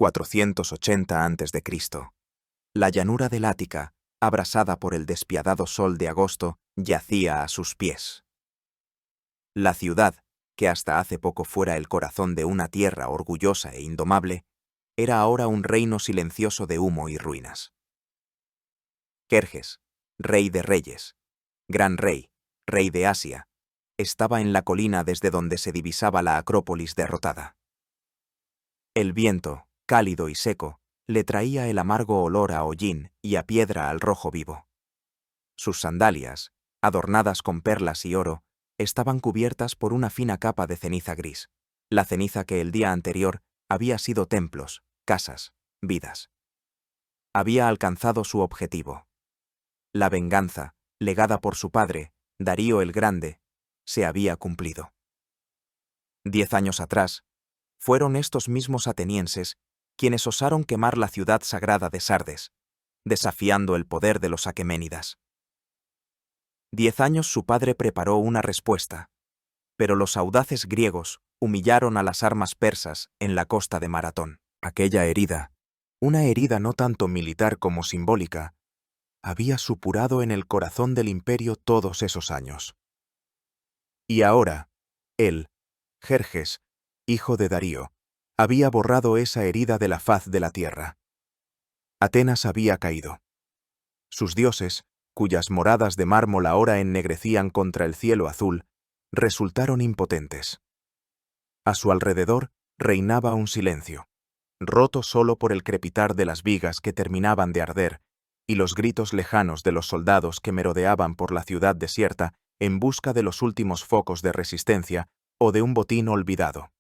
480 a.C. La llanura del Ática, abrasada por el despiadado sol de agosto, yacía a sus pies. La ciudad, que hasta hace poco fuera el corazón de una tierra orgullosa e indomable, era ahora un reino silencioso de humo y ruinas. Jerjes, rey de reyes, gran rey, rey de Asia, estaba en la colina desde donde se divisaba la Acrópolis derrotada. El viento, cálido y seco, le traía el amargo olor a hollín y a piedra al rojo vivo. Sus sandalias, adornadas con perlas y oro, estaban cubiertas por una fina capa de ceniza gris, la ceniza que el día anterior había sido templos, casas, vidas. Había alcanzado su objetivo. La venganza, legada por su padre, Darío el Grande, se había cumplido. 10 años atrás, fueron estos mismos atenienses quienes osaron quemar la ciudad sagrada de Sardes, desafiando el poder de los aqueménidas. 10 años su padre preparó una respuesta, pero los audaces griegos humillaron a las armas persas en la costa de Maratón. Aquella herida, una herida no tanto militar como simbólica, había supurado en el corazón del imperio todos esos años. Y ahora, él, Jerjes, hijo de Darío, había borrado esa herida de la faz de la tierra. Atenas había caído. Sus dioses, cuyas moradas de mármol ahora ennegrecían contra el cielo azul, resultaron impotentes. A su alrededor reinaba un silencio, roto solo por el crepitar de las vigas que terminaban de arder y los gritos lejanos de los soldados que merodeaban por la ciudad desierta en busca de los últimos focos de resistencia o de un botín olvidado.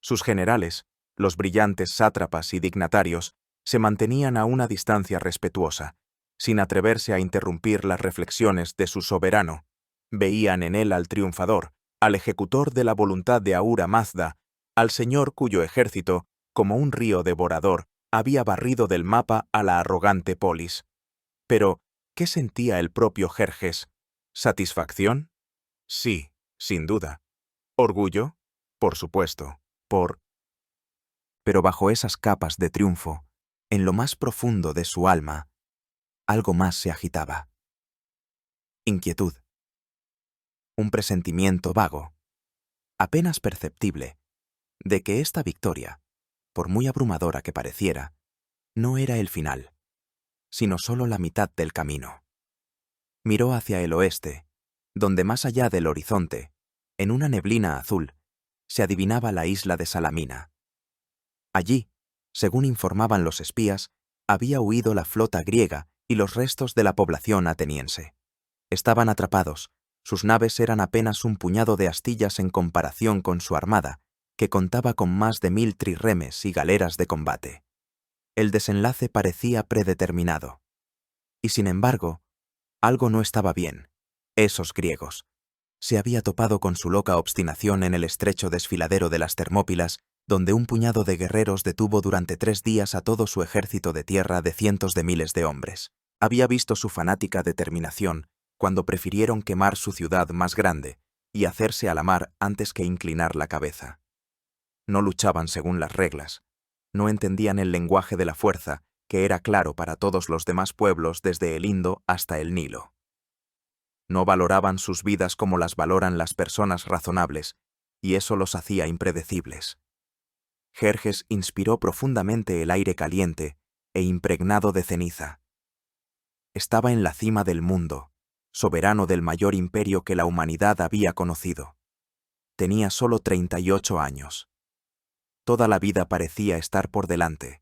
Sus generales, los brillantes sátrapas y dignatarios, se mantenían a una distancia respetuosa, sin atreverse a interrumpir las reflexiones de su soberano. Veían en él al triunfador, al ejecutor de la voluntad de Ahura Mazda, al señor cuyo ejército, como un río devorador, había barrido del mapa a la arrogante polis. Pero, ¿qué sentía el propio Jerjes? ¿Satisfacción? Sí, sin duda. ¿Orgullo? Por supuesto. Pero bajo esas capas de triunfo, en lo más profundo de su alma, algo más se agitaba. Inquietud. Un presentimiento vago, apenas perceptible, de que esta victoria, por muy abrumadora que pareciera, no era el final, sino solo la mitad del camino. Miró hacia el oeste, donde más allá del horizonte, en una neblina azul, se adivinaba la isla de Salamina. Allí, según informaban los espías, había huido la flota griega y los restos de la población ateniense. Estaban atrapados, sus naves eran apenas un puñado de astillas en comparación con su armada, que contaba con más de 1000 trirremes y galeras de combate. El desenlace parecía predeterminado. Y sin embargo, algo no estaba bien. Esos griegos. Se había topado con su loca obstinación en el estrecho desfiladero de las Termópilas, donde un puñado de guerreros detuvo durante 3 días a todo su ejército de tierra de cientos de miles de hombres. Había visto su fanática determinación cuando prefirieron quemar su ciudad más grande y hacerse a la mar antes que inclinar la cabeza. No luchaban según las reglas, no entendían el lenguaje de la fuerza, que era claro para todos los demás pueblos desde el Indo hasta el Nilo. No valoraban sus vidas como las valoran las personas razonables, y eso los hacía impredecibles. Jerjes inspiró profundamente el aire caliente e impregnado de ceniza. Estaba en la cima del mundo, soberano del mayor imperio que la humanidad había conocido. Tenía solo 38 años. Toda la vida parecía estar por delante,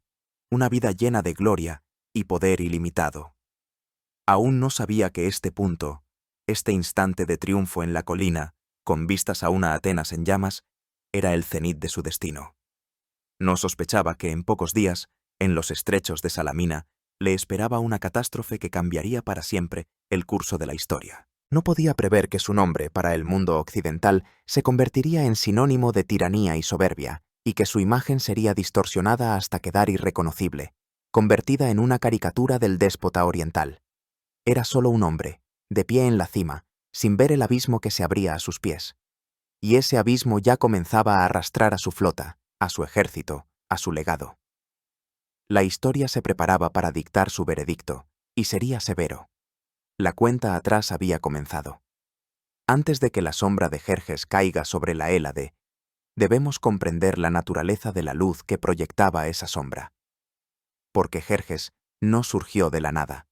una vida llena de gloria y poder ilimitado. Aún no sabía que este punto, este instante de triunfo en la colina, con vistas a una Atenas en llamas, era el cenit de su destino. No sospechaba que en pocos días, en los estrechos de Salamina, le esperaba una catástrofe que cambiaría para siempre el curso de la historia. No podía prever que su nombre para el mundo occidental se convertiría en sinónimo de tiranía y soberbia, y que su imagen sería distorsionada hasta quedar irreconocible, convertida en una caricatura del déspota oriental. Era solo un hombre, de pie en la cima, sin ver el abismo que se abría a sus pies. Y ese abismo ya comenzaba a arrastrar a su flota, a su ejército, a su legado. La historia se preparaba para dictar su veredicto, y sería severo. La cuenta atrás había comenzado. Antes de que la sombra de Jerjes caiga sobre la Hélade, debemos comprender la naturaleza de la luz que proyectaba esa sombra. Porque Jerjes no surgió de la nada.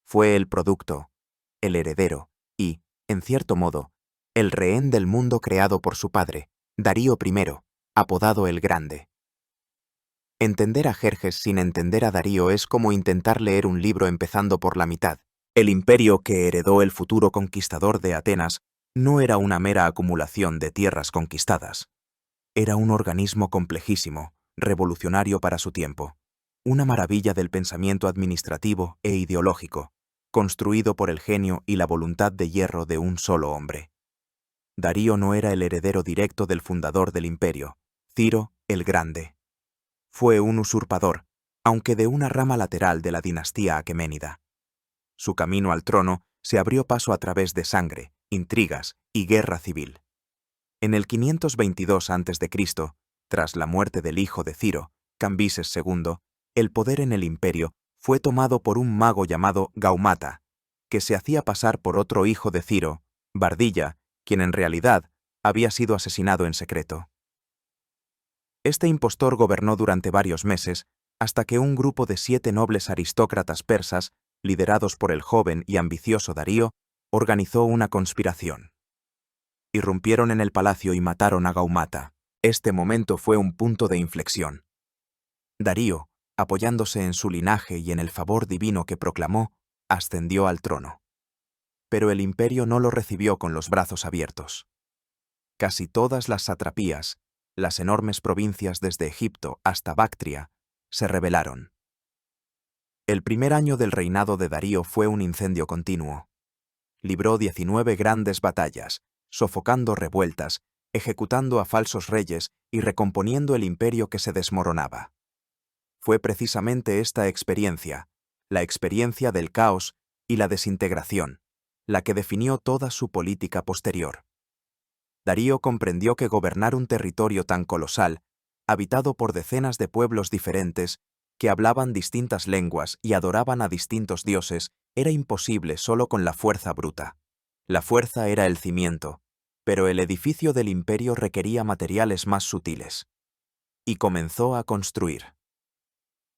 Fue el producto, el heredero y, en cierto modo, el rehén del mundo creado por su padre, Darío I, apodado el Grande. Entender a Jerjes sin entender a Darío es como intentar leer un libro empezando por la mitad. El imperio que heredó el futuro conquistador de Atenas no era una mera acumulación de tierras conquistadas. Era un organismo complejísimo, revolucionario para su tiempo, una maravilla del pensamiento administrativo e ideológico, construido por el genio y la voluntad de hierro de un solo hombre. Darío no era el heredero directo del fundador del imperio, Ciro el Grande. Fue un usurpador, aunque de una rama lateral de la dinastía aqueménida. Su camino al trono se abrió paso a través de sangre, intrigas y guerra civil. En el 522 a.C., tras la muerte del hijo de Ciro, Cambises II, el poder en el imperio fue tomado por un mago llamado Gaumata, que se hacía pasar por otro hijo de Ciro, Bardilla, quien en realidad había sido asesinado en secreto. Este impostor gobernó durante varios meses hasta que un grupo de 7 nobles aristócratas persas, liderados por el joven y ambicioso Darío, organizó una conspiración. Irrumpieron en el palacio y mataron a Gaumata. Este momento fue un punto de inflexión. Darío, apoyándose en su linaje y en el favor divino que proclamó, ascendió al trono. Pero el imperio no lo recibió con los brazos abiertos. Casi todas las satrapías, las enormes provincias desde Egipto hasta Bactria, se rebelaron. El primer año del reinado de Darío fue un incendio continuo. Libró 19 grandes batallas, sofocando revueltas, ejecutando a falsos reyes y recomponiendo el imperio que se desmoronaba. Fue precisamente esta experiencia, la experiencia del caos y la desintegración, la que definió toda su política posterior. Darío comprendió que gobernar un territorio tan colosal, habitado por decenas de pueblos diferentes, que hablaban distintas lenguas y adoraban a distintos dioses, era imposible solo con la fuerza bruta. La fuerza era el cimiento, pero el edificio del imperio requería materiales más sutiles. Y comenzó a construir.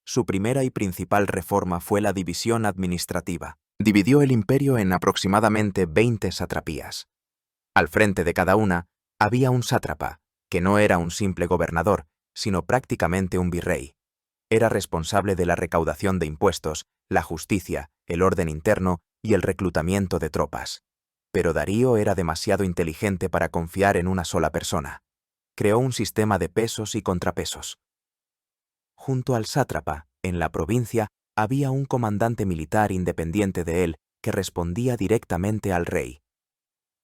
Su primera y principal reforma fue la división administrativa. Dividió el imperio en aproximadamente 20 satrapías. Al frente de cada una había un sátrapa, que no era un simple gobernador, sino prácticamente un virrey. Era responsable de la recaudación de impuestos, la justicia, el orden interno y el reclutamiento de tropas. Pero Darío era demasiado inteligente para confiar en una sola persona. Creó un sistema de pesos y contrapesos. Junto al sátrapa, en la provincia, había un comandante militar independiente de él que respondía directamente al rey.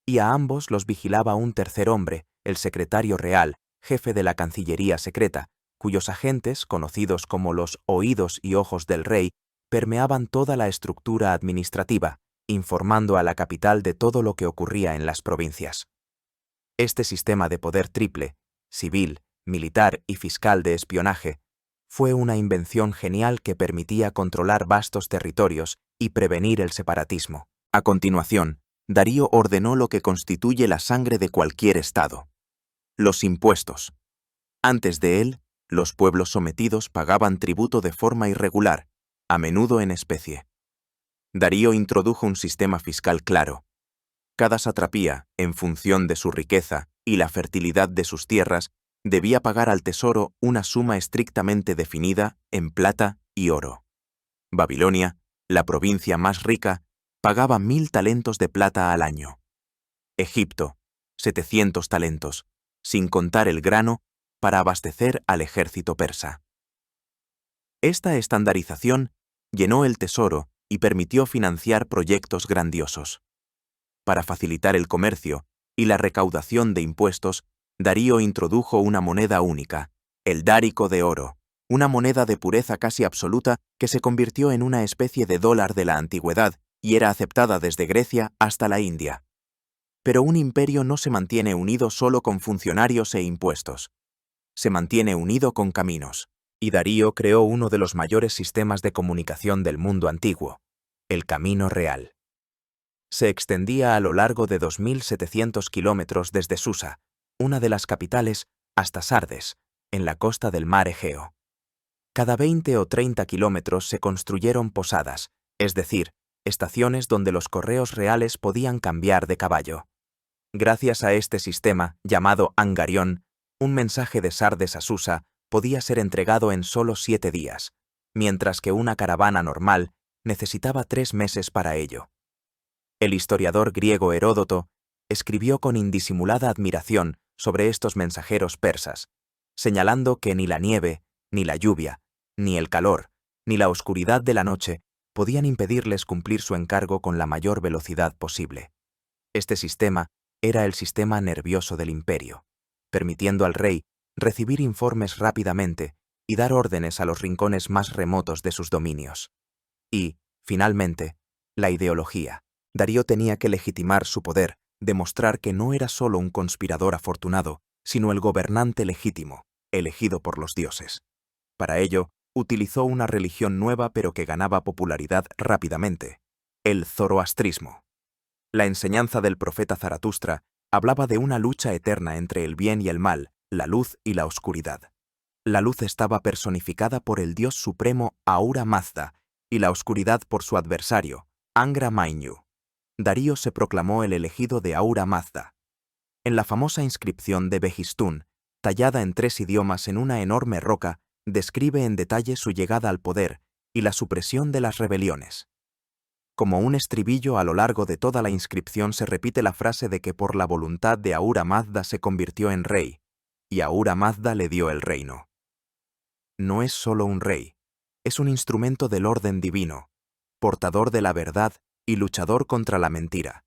Y a ambos los vigilaba un tercer hombre, el secretario real, jefe de la Cancillería secreta, cuyos agentes, conocidos como los oídos y ojos del rey, permeaban toda la estructura administrativa, informando a la capital de todo lo que ocurría en las provincias. Este sistema de poder triple, civil, militar y fiscal de espionaje, fue una invención genial que permitía controlar vastos territorios y prevenir el separatismo. A continuación, Darío ordenó lo que constituye la sangre de cualquier estado: los impuestos. Antes de él, los pueblos sometidos pagaban tributo de forma irregular, a menudo en especie. Darío introdujo un sistema fiscal claro. Cada satrapía, en función de su riqueza y la fertilidad de sus tierras, debía pagar al tesoro una suma estrictamente definida en plata y oro. Babilonia, la provincia más rica, pagaba 1000 talentos de plata al año. Egipto, 700 talentos, sin contar el grano, para abastecer al ejército persa. Esta estandarización llenó el tesoro y permitió financiar proyectos grandiosos. Para facilitar el comercio y la recaudación de impuestos, Darío introdujo una moneda única, el dárico de oro, una moneda de pureza casi absoluta que se convirtió en una especie de dólar de la antigüedad y era aceptada desde Grecia hasta la India. Pero un imperio no se mantiene unido solo con funcionarios e impuestos. se mantiene unido con caminos, y Darío creó uno de los mayores sistemas de comunicación del mundo antiguo, el Camino Real. Se extendía a lo largo de 2.700 kilómetros desde Susa, una de las capitales, hasta Sardes, en la costa del mar Egeo. Cada 20 o 30 kilómetros se construyeron posadas, es decir, estaciones donde los correos reales podían cambiar de caballo. Gracias a este sistema, llamado Angarión, un mensaje de Sardes a Susa podía ser entregado en solo 7 días, mientras que una caravana normal necesitaba 3 meses para ello. El historiador griego Heródoto escribió con indisimulada admiración sobre estos mensajeros persas, señalando que ni la nieve, ni la lluvia, ni el calor, ni la oscuridad de la noche podían impedirles cumplir su encargo con la mayor velocidad posible. Este sistema era el sistema nervioso del imperio, permitiendo al rey recibir informes rápidamente y dar órdenes a los rincones más remotos de sus dominios. Y, finalmente, la ideología. Darío tenía que legitimar su poder, demostrar que no era solo un conspirador afortunado, sino el gobernante legítimo, elegido por los dioses. Para ello, utilizó una religión nueva pero que ganaba popularidad rápidamente, el zoroastrismo. La enseñanza del profeta Zaratustra hablaba de una lucha eterna entre el bien y el mal, la luz y la oscuridad. La luz estaba personificada por el dios supremo Ahura Mazda y la oscuridad por su adversario, Angra Mainyu. Darío se proclamó el elegido de Ahura Mazda. En la famosa inscripción de Behistún, tallada en 3 idiomas en una enorme roca, describe en detalle su llegada al poder y la supresión de las rebeliones. Como un estribillo a lo largo de toda la inscripción se repite la frase de que por la voluntad de Ahura Mazda se convirtió en rey, y Ahura Mazda le dio el reino. No es solo un rey, es un instrumento del orden divino, portador de la verdad y luchador contra la mentira,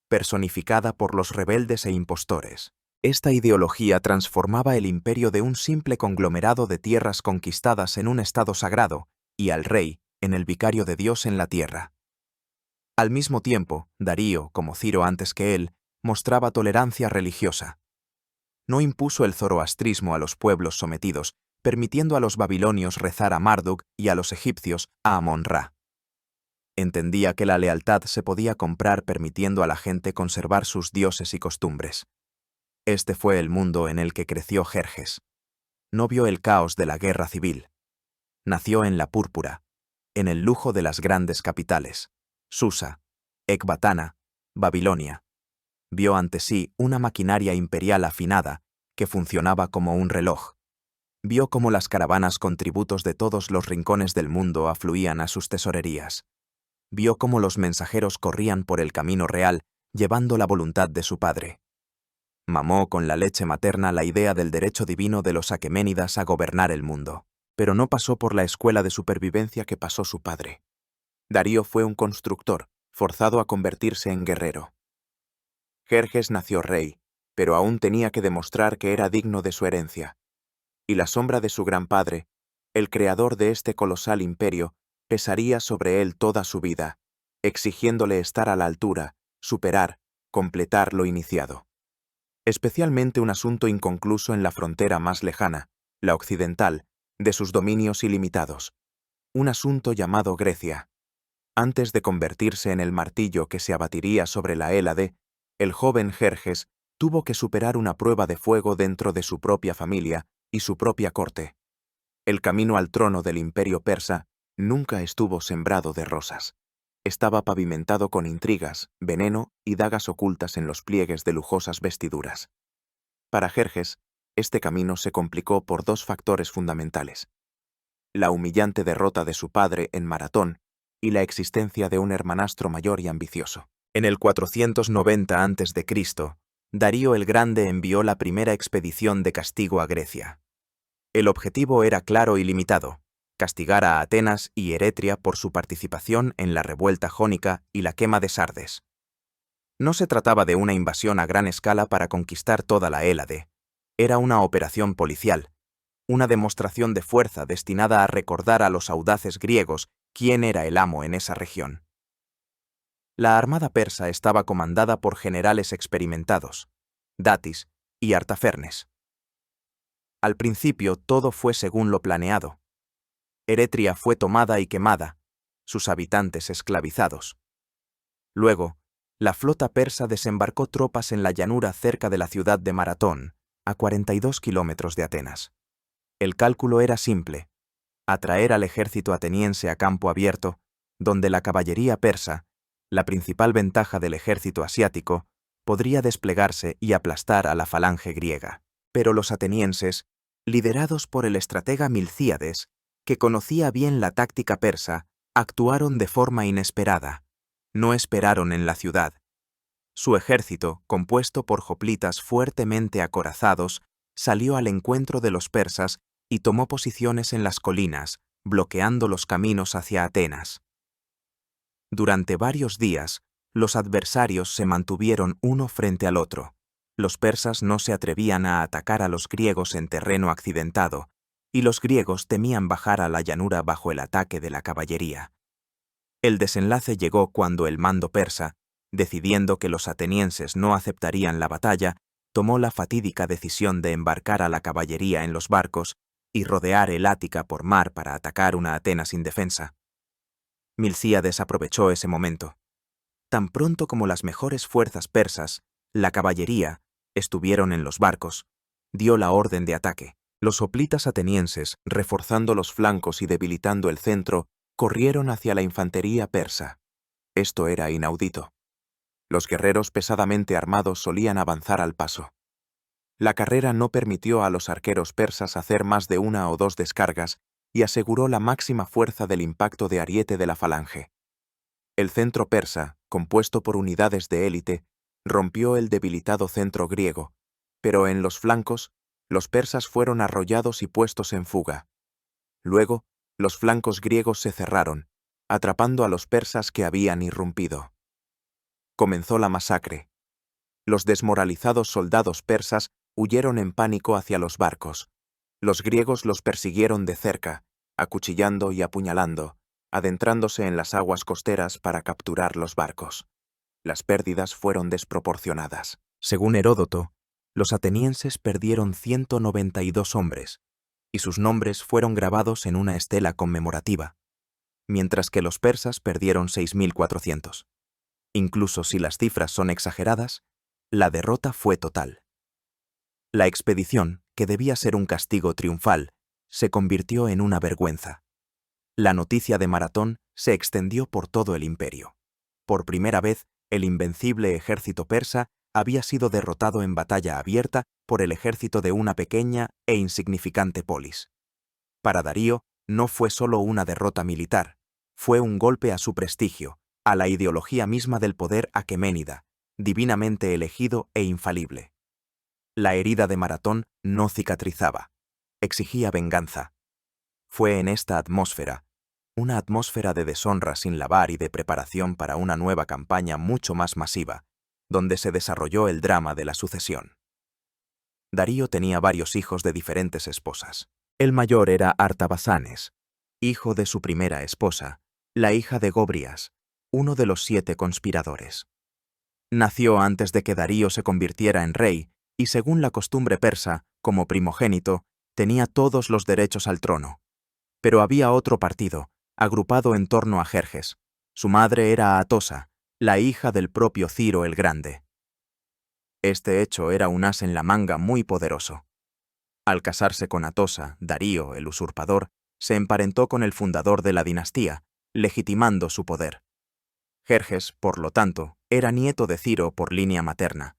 personificada por los rebeldes e impostores. Esta ideología transformaba el imperio de un simple conglomerado de tierras conquistadas en un estado sagrado, y al rey en el vicario de Dios en la tierra. Al mismo tiempo, Darío, como Ciro antes que él, mostraba tolerancia religiosa. No impuso el zoroastrismo a los pueblos sometidos, permitiendo a los babilonios rezar a Marduk y a los egipcios a Amon-Ra. Entendía que la lealtad se podía comprar permitiendo a la gente conservar sus dioses y costumbres. Este fue el mundo en el que creció Jerjes. No vio el caos de la guerra civil. Nació en la púrpura, en el lujo de las grandes capitales, Susa, Ecbatana, Babilonia. Vio ante sí una maquinaria imperial afinada que funcionaba como un reloj. Vio cómo las caravanas con tributos de todos los rincones del mundo afluían a sus tesorerías. Vio cómo los mensajeros corrían por el camino real, llevando la voluntad de su padre. Mamó con la leche materna la idea del derecho divino de los aqueménidas a gobernar el mundo, pero no pasó por la escuela de supervivencia que pasó su padre. Darío fue un constructor, forzado a convertirse en guerrero. Jerjes nació rey, pero aún tenía que demostrar que era digno de su herencia. Y la sombra de su gran padre, el creador de este colosal imperio, pesaría sobre él toda su vida, exigiéndole estar a la altura, superar, completar lo iniciado. Especialmente un asunto inconcluso en la frontera más lejana, la occidental, de sus dominios ilimitados. Un asunto llamado Grecia. Antes de convertirse en el martillo que se abatiría sobre la Hélade, el joven Jerjes tuvo que superar una prueba de fuego dentro de su propia familia y su propia corte. El camino al trono del imperio persa nunca estuvo sembrado de rosas. Estaba pavimentado con intrigas, veneno y dagas ocultas en los pliegues de lujosas vestiduras. Para Jerjes, este camino se complicó por 2 factores fundamentales: la humillante derrota de su padre en Maratón y la existencia de un hermanastro mayor y ambicioso. En el 490 a.C., Darío el Grande envió la primera expedición de castigo a Grecia. El objetivo era claro y limitado: castigar a Atenas y Eretria por su participación en la revuelta jónica y la quema de Sardes. No se trataba de una invasión a gran escala para conquistar toda la Hélade. Era una operación policial, una demostración de fuerza destinada a recordar a los audaces griegos quién era el amo en esa región. La armada persa estaba comandada por generales experimentados, Datis y Artafernes. Al principio todo fue según lo planeado. Eretria fue tomada y quemada, sus habitantes esclavizados. Luego, la flota persa desembarcó tropas en la llanura cerca de la ciudad de Maratón, a 42 kilómetros de Atenas. El cálculo era simple: atraer al ejército ateniense a campo abierto, donde la caballería persa, la principal ventaja del ejército asiático, podría desplegarse y aplastar a la falange griega. Pero los atenienses, liderados por el estratega Milcíades, que conocía bien la táctica persa, actuaron de forma inesperada. No esperaron en la ciudad. Su ejército, compuesto por hoplitas fuertemente acorazados, salió al encuentro de los persas y tomó posiciones en las colinas, bloqueando los caminos hacia Atenas. Durante varios días, los adversarios se mantuvieron uno frente al otro. Los persas no se atrevían a atacar a los griegos en terreno accidentado, y los griegos temían bajar a la llanura bajo el ataque de la caballería. El desenlace llegó cuando el mando persa, decidiendo que los atenienses no aceptarían la batalla, tomó la fatídica decisión de embarcar a la caballería en los barcos y rodear el Ática por mar para atacar una Atenas indefensa. Milcíades aprovechó ese momento. Tan pronto como las mejores fuerzas persas, la caballería, estuvieron en los barcos, dio la orden de ataque. Los hoplitas atenienses, reforzando los flancos y debilitando el centro, corrieron hacia la infantería persa. Esto era inaudito. Los guerreros pesadamente armados solían avanzar al paso. La carrera no permitió a los arqueros persas hacer más de una o dos descargas y aseguró la máxima fuerza del impacto de ariete de la falange. El centro persa, compuesto por unidades de élite, rompió el debilitado centro griego, pero en los flancos, los persas fueron arrollados y puestos en fuga. Luego, los flancos griegos se cerraron, atrapando a los persas que habían irrumpido. Comenzó la masacre. Los desmoralizados soldados persas huyeron en pánico hacia los barcos. Los griegos los persiguieron de cerca, acuchillando y apuñalando, adentrándose en las aguas costeras para capturar los barcos. Las pérdidas fueron desproporcionadas. Según Heródoto, los atenienses perdieron 192 hombres, y sus nombres fueron grabados en una estela conmemorativa, mientras que los persas perdieron 6.400. Incluso si las cifras son exageradas, la derrota fue total. La expedición, que debía ser un castigo triunfal, se convirtió en una vergüenza. La noticia de Maratón se extendió por todo el imperio. Por primera vez, el invencible ejército persa había sido derrotado en batalla abierta por el ejército de una pequeña e insignificante polis. Para Darío, no fue solo una derrota militar, fue un golpe a su prestigio, a la ideología misma del poder aqueménida, divinamente elegido e infalible. La herida de Maratón no cicatrizaba, exigía venganza. Fue en esta atmósfera, una atmósfera de deshonra sin lavar y de preparación para una nueva campaña mucho más masiva, donde se desarrolló el drama de la sucesión. Darío tenía varios hijos de diferentes esposas. El mayor era Artabazanes, hijo de su primera esposa, la hija de Gobrias, uno de los 7 conspiradores. Nació antes de que Darío se convirtiera en rey y, según la costumbre persa, como primogénito, tenía todos los derechos al trono. Pero había otro partido, agrupado en torno a Jerjes. Su madre era Atosa, la hija del propio Ciro el Grande. Este hecho era un as en la manga muy poderoso. Al casarse con Atosa, Darío, el usurpador, se emparentó con el fundador de la dinastía, legitimando su poder. Jerjes, por lo tanto, era nieto de Ciro por línea materna.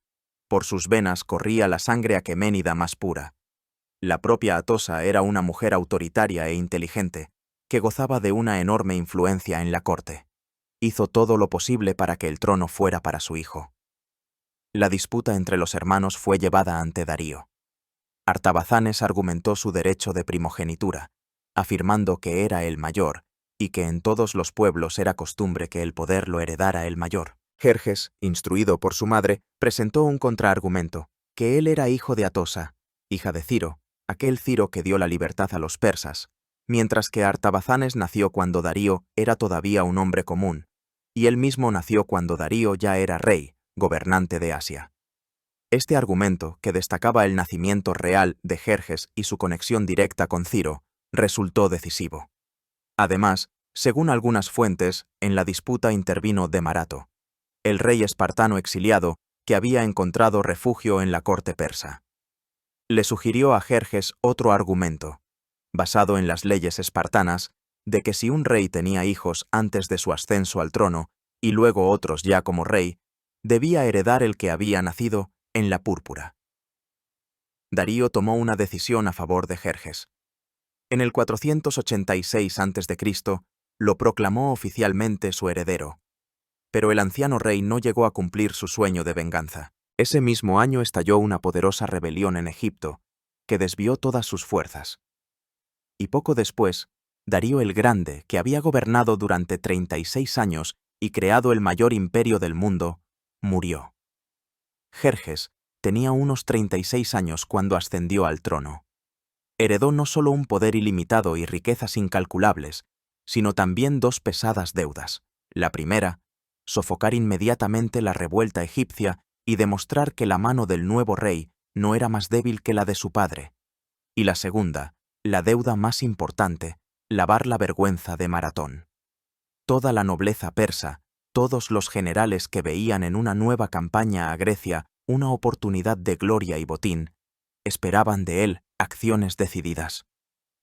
Por sus venas corría la sangre aqueménida más pura. La propia Atosa era una mujer autoritaria e inteligente, que gozaba de una enorme influencia en la corte. Hizo todo lo posible para que el trono fuera para su hijo. La disputa entre los hermanos fue llevada ante Darío. Artabazanes argumentó su derecho de primogenitura, afirmando que era el mayor y que en todos los pueblos era costumbre que el poder lo heredara el mayor. Jerjes, instruido por su madre, presentó un contraargumento, que él era hijo de Atosa, hija de Ciro, aquel Ciro que dio la libertad a los persas, mientras que Artabazanes nació cuando Darío era todavía un hombre común, y él mismo nació cuando Darío ya era rey, gobernante de Asia. Este argumento, que destacaba el nacimiento real de Jerjes y su conexión directa con Ciro, resultó decisivo. Además, según algunas fuentes, en la disputa intervino Demarato, el rey espartano exiliado que había encontrado refugio en la corte persa. Le sugirió a Jerjes otro argumento, basado en las leyes espartanas, de que si un rey tenía hijos antes de su ascenso al trono y luego otros ya como rey, debía heredar el que había nacido en la púrpura. Darío tomó una decisión a favor de Jerjes. En el 486 a.C., lo proclamó oficialmente su heredero. Pero el anciano rey no llegó a cumplir su sueño de venganza. Ese mismo año estalló una poderosa rebelión en Egipto, que desvió todas sus fuerzas. Y poco después, Darío el Grande, que había gobernado durante 36 años y creado el mayor imperio del mundo, murió. Jerjes tenía unos 36 años cuando ascendió al trono. Heredó no solo un poder ilimitado y riquezas incalculables, sino también dos pesadas deudas. La primera, sofocar inmediatamente la revuelta egipcia y demostrar que la mano del nuevo rey no era más débil que la de su padre. Y la segunda, la deuda más importante, lavar la vergüenza de Maratón. Toda la nobleza persa, todos los generales que veían en una nueva campaña a Grecia una oportunidad de gloria y botín, esperaban de él acciones decididas.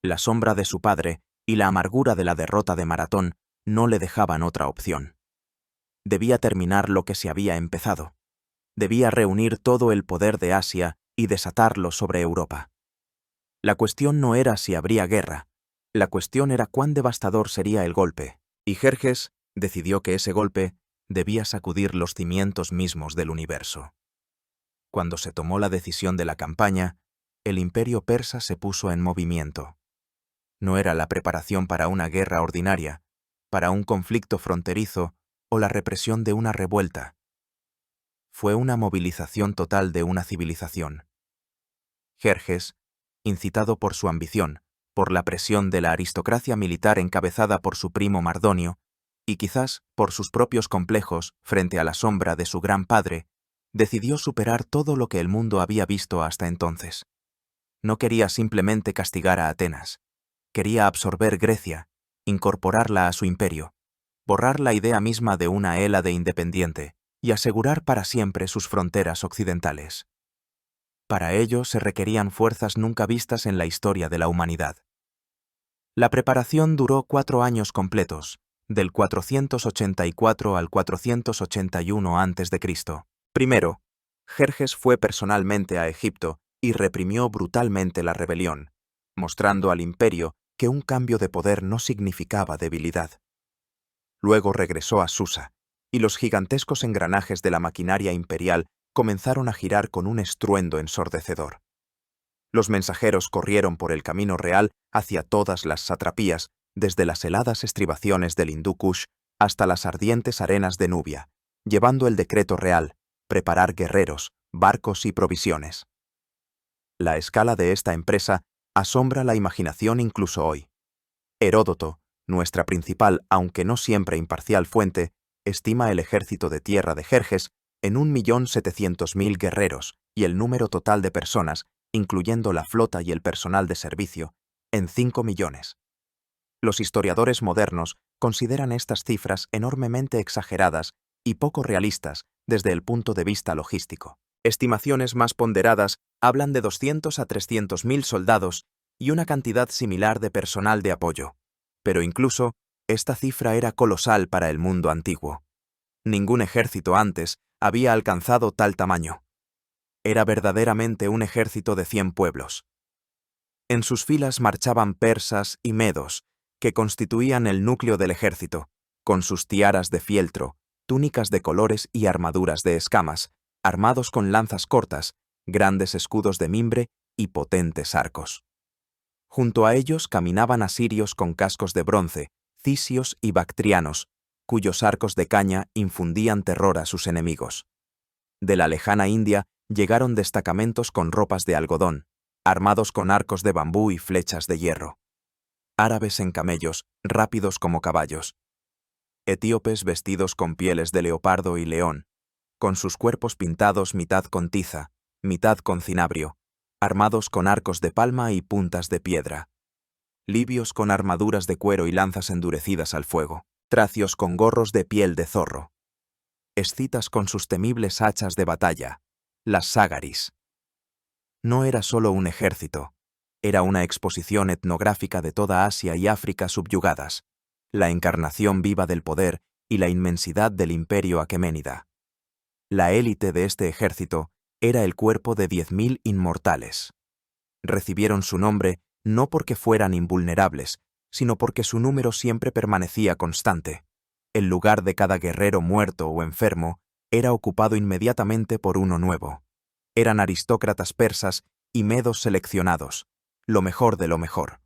La sombra de su padre y la amargura de la derrota de Maratón no le dejaban otra opción. Debía terminar lo que se había empezado. Debía reunir todo el poder de Asia y desatarlo sobre Europa. La cuestión no era si habría guerra, la cuestión era cuán devastador sería el golpe, y Jerjes decidió que ese golpe debía sacudir los cimientos mismos del universo. Cuando se tomó la decisión de la campaña, el imperio persa se puso en movimiento. No era la preparación para una guerra ordinaria, para un conflicto fronterizo o la represión de una revuelta. Fue una movilización total de una civilización. Jerjes, incitado por su ambición, por la presión de la aristocracia militar encabezada por su primo Mardonio, y quizás por sus propios complejos frente a la sombra de su gran padre, decidió superar todo lo que el mundo había visto hasta entonces. No quería simplemente castigar a Atenas. Quería absorber Grecia, incorporarla a su imperio, borrar la idea misma de una Hélade independiente y asegurar para siempre sus fronteras occidentales. Para ello se requerían fuerzas nunca vistas en la historia de la humanidad. La preparación duró 4 años completos, del 484 al 481 a.C. Primero, Jerjes fue personalmente a Egipto y reprimió brutalmente la rebelión, mostrando al imperio que un cambio de poder no significaba debilidad. Luego regresó a Susa, y los gigantescos engranajes de la maquinaria imperial comenzaron a girar con un estruendo ensordecedor. Los mensajeros corrieron por el camino real hacia todas las satrapías, desde las heladas estribaciones del Hindú Kush hasta las ardientes arenas de Nubia, llevando el decreto real: preparar guerreros, barcos y provisiones. La escala de esta empresa asombra la imaginación incluso hoy. Heródoto, nuestra principal, aunque no siempre imparcial fuente, estima el ejército de tierra de Jerjes en 1.700.000 guerreros y el número total de personas, incluyendo la flota y el personal de servicio, en 5 millones. Los historiadores modernos consideran estas cifras enormemente exageradas y poco realistas desde el punto de vista logístico. Estimaciones más ponderadas hablan de 200 a 300.000 soldados y una cantidad similar de personal de apoyo. Pero incluso, esta cifra era colosal para el mundo antiguo. Ningún ejército antes había alcanzado tal tamaño. Era verdaderamente un ejército de 100 pueblos. En sus filas marchaban persas y medos, que constituían el núcleo del ejército, con sus tiaras de fieltro, túnicas de colores y armaduras de escamas, armados con lanzas cortas, grandes escudos de mimbre y potentes arcos. Junto a ellos caminaban asirios con cascos de bronce, cisios y bactrianos, cuyos arcos de caña infundían terror a sus enemigos. De la lejana India llegaron destacamentos con ropas de algodón, armados con arcos de bambú y flechas de hierro. Árabes en camellos, rápidos como caballos. Etíopes vestidos con pieles de leopardo y león, con sus cuerpos pintados mitad con tiza, mitad con cinabrio, armados con arcos de palma y puntas de piedra. Libios con armaduras de cuero y lanzas endurecidas al fuego, tracios con gorros de piel de zorro, escitas con sus temibles hachas de batalla, las ságaris. No era solo un ejército, era una exposición etnográfica de toda Asia y África subyugadas, la encarnación viva del poder y la inmensidad del imperio aqueménida. La élite de este ejército era el cuerpo de 10.000 inmortales. Recibieron su nombre no porque fueran invulnerables, sino porque su número siempre permanecía constante. El lugar de cada guerrero muerto o enfermo era ocupado inmediatamente por uno nuevo. Eran aristócratas persas y medos seleccionados, lo mejor de lo mejor.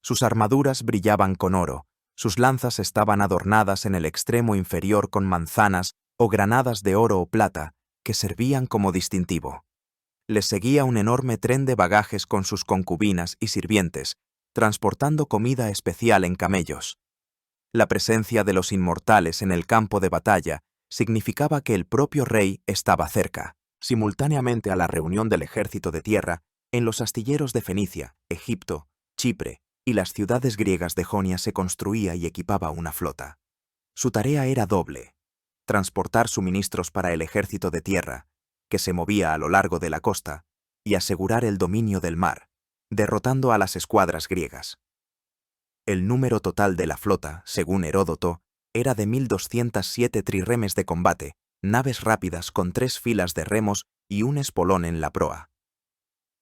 Sus armaduras brillaban con oro, sus lanzas estaban adornadas en el extremo inferior con manzanas o granadas de oro o plata que servían como distintivo. Les seguía un enorme tren de bagajes con sus concubinas y sirvientes, transportando comida especial en camellos. La presencia de los inmortales en el campo de batalla significaba que el propio rey estaba cerca. Simultáneamente a la reunión del ejército de tierra, en los astilleros de Fenicia, Egipto, Chipre y las ciudades griegas de Jonia se construía y equipaba una flota. Su tarea era doble: transportar suministros para el ejército de tierra, que se movía a lo largo de la costa, y asegurar el dominio del mar, derrotando a las escuadras griegas. El número total de la flota, según Heródoto, era de 1.207 trirremes de combate, naves rápidas con 3 filas de remos y un espolón en la proa.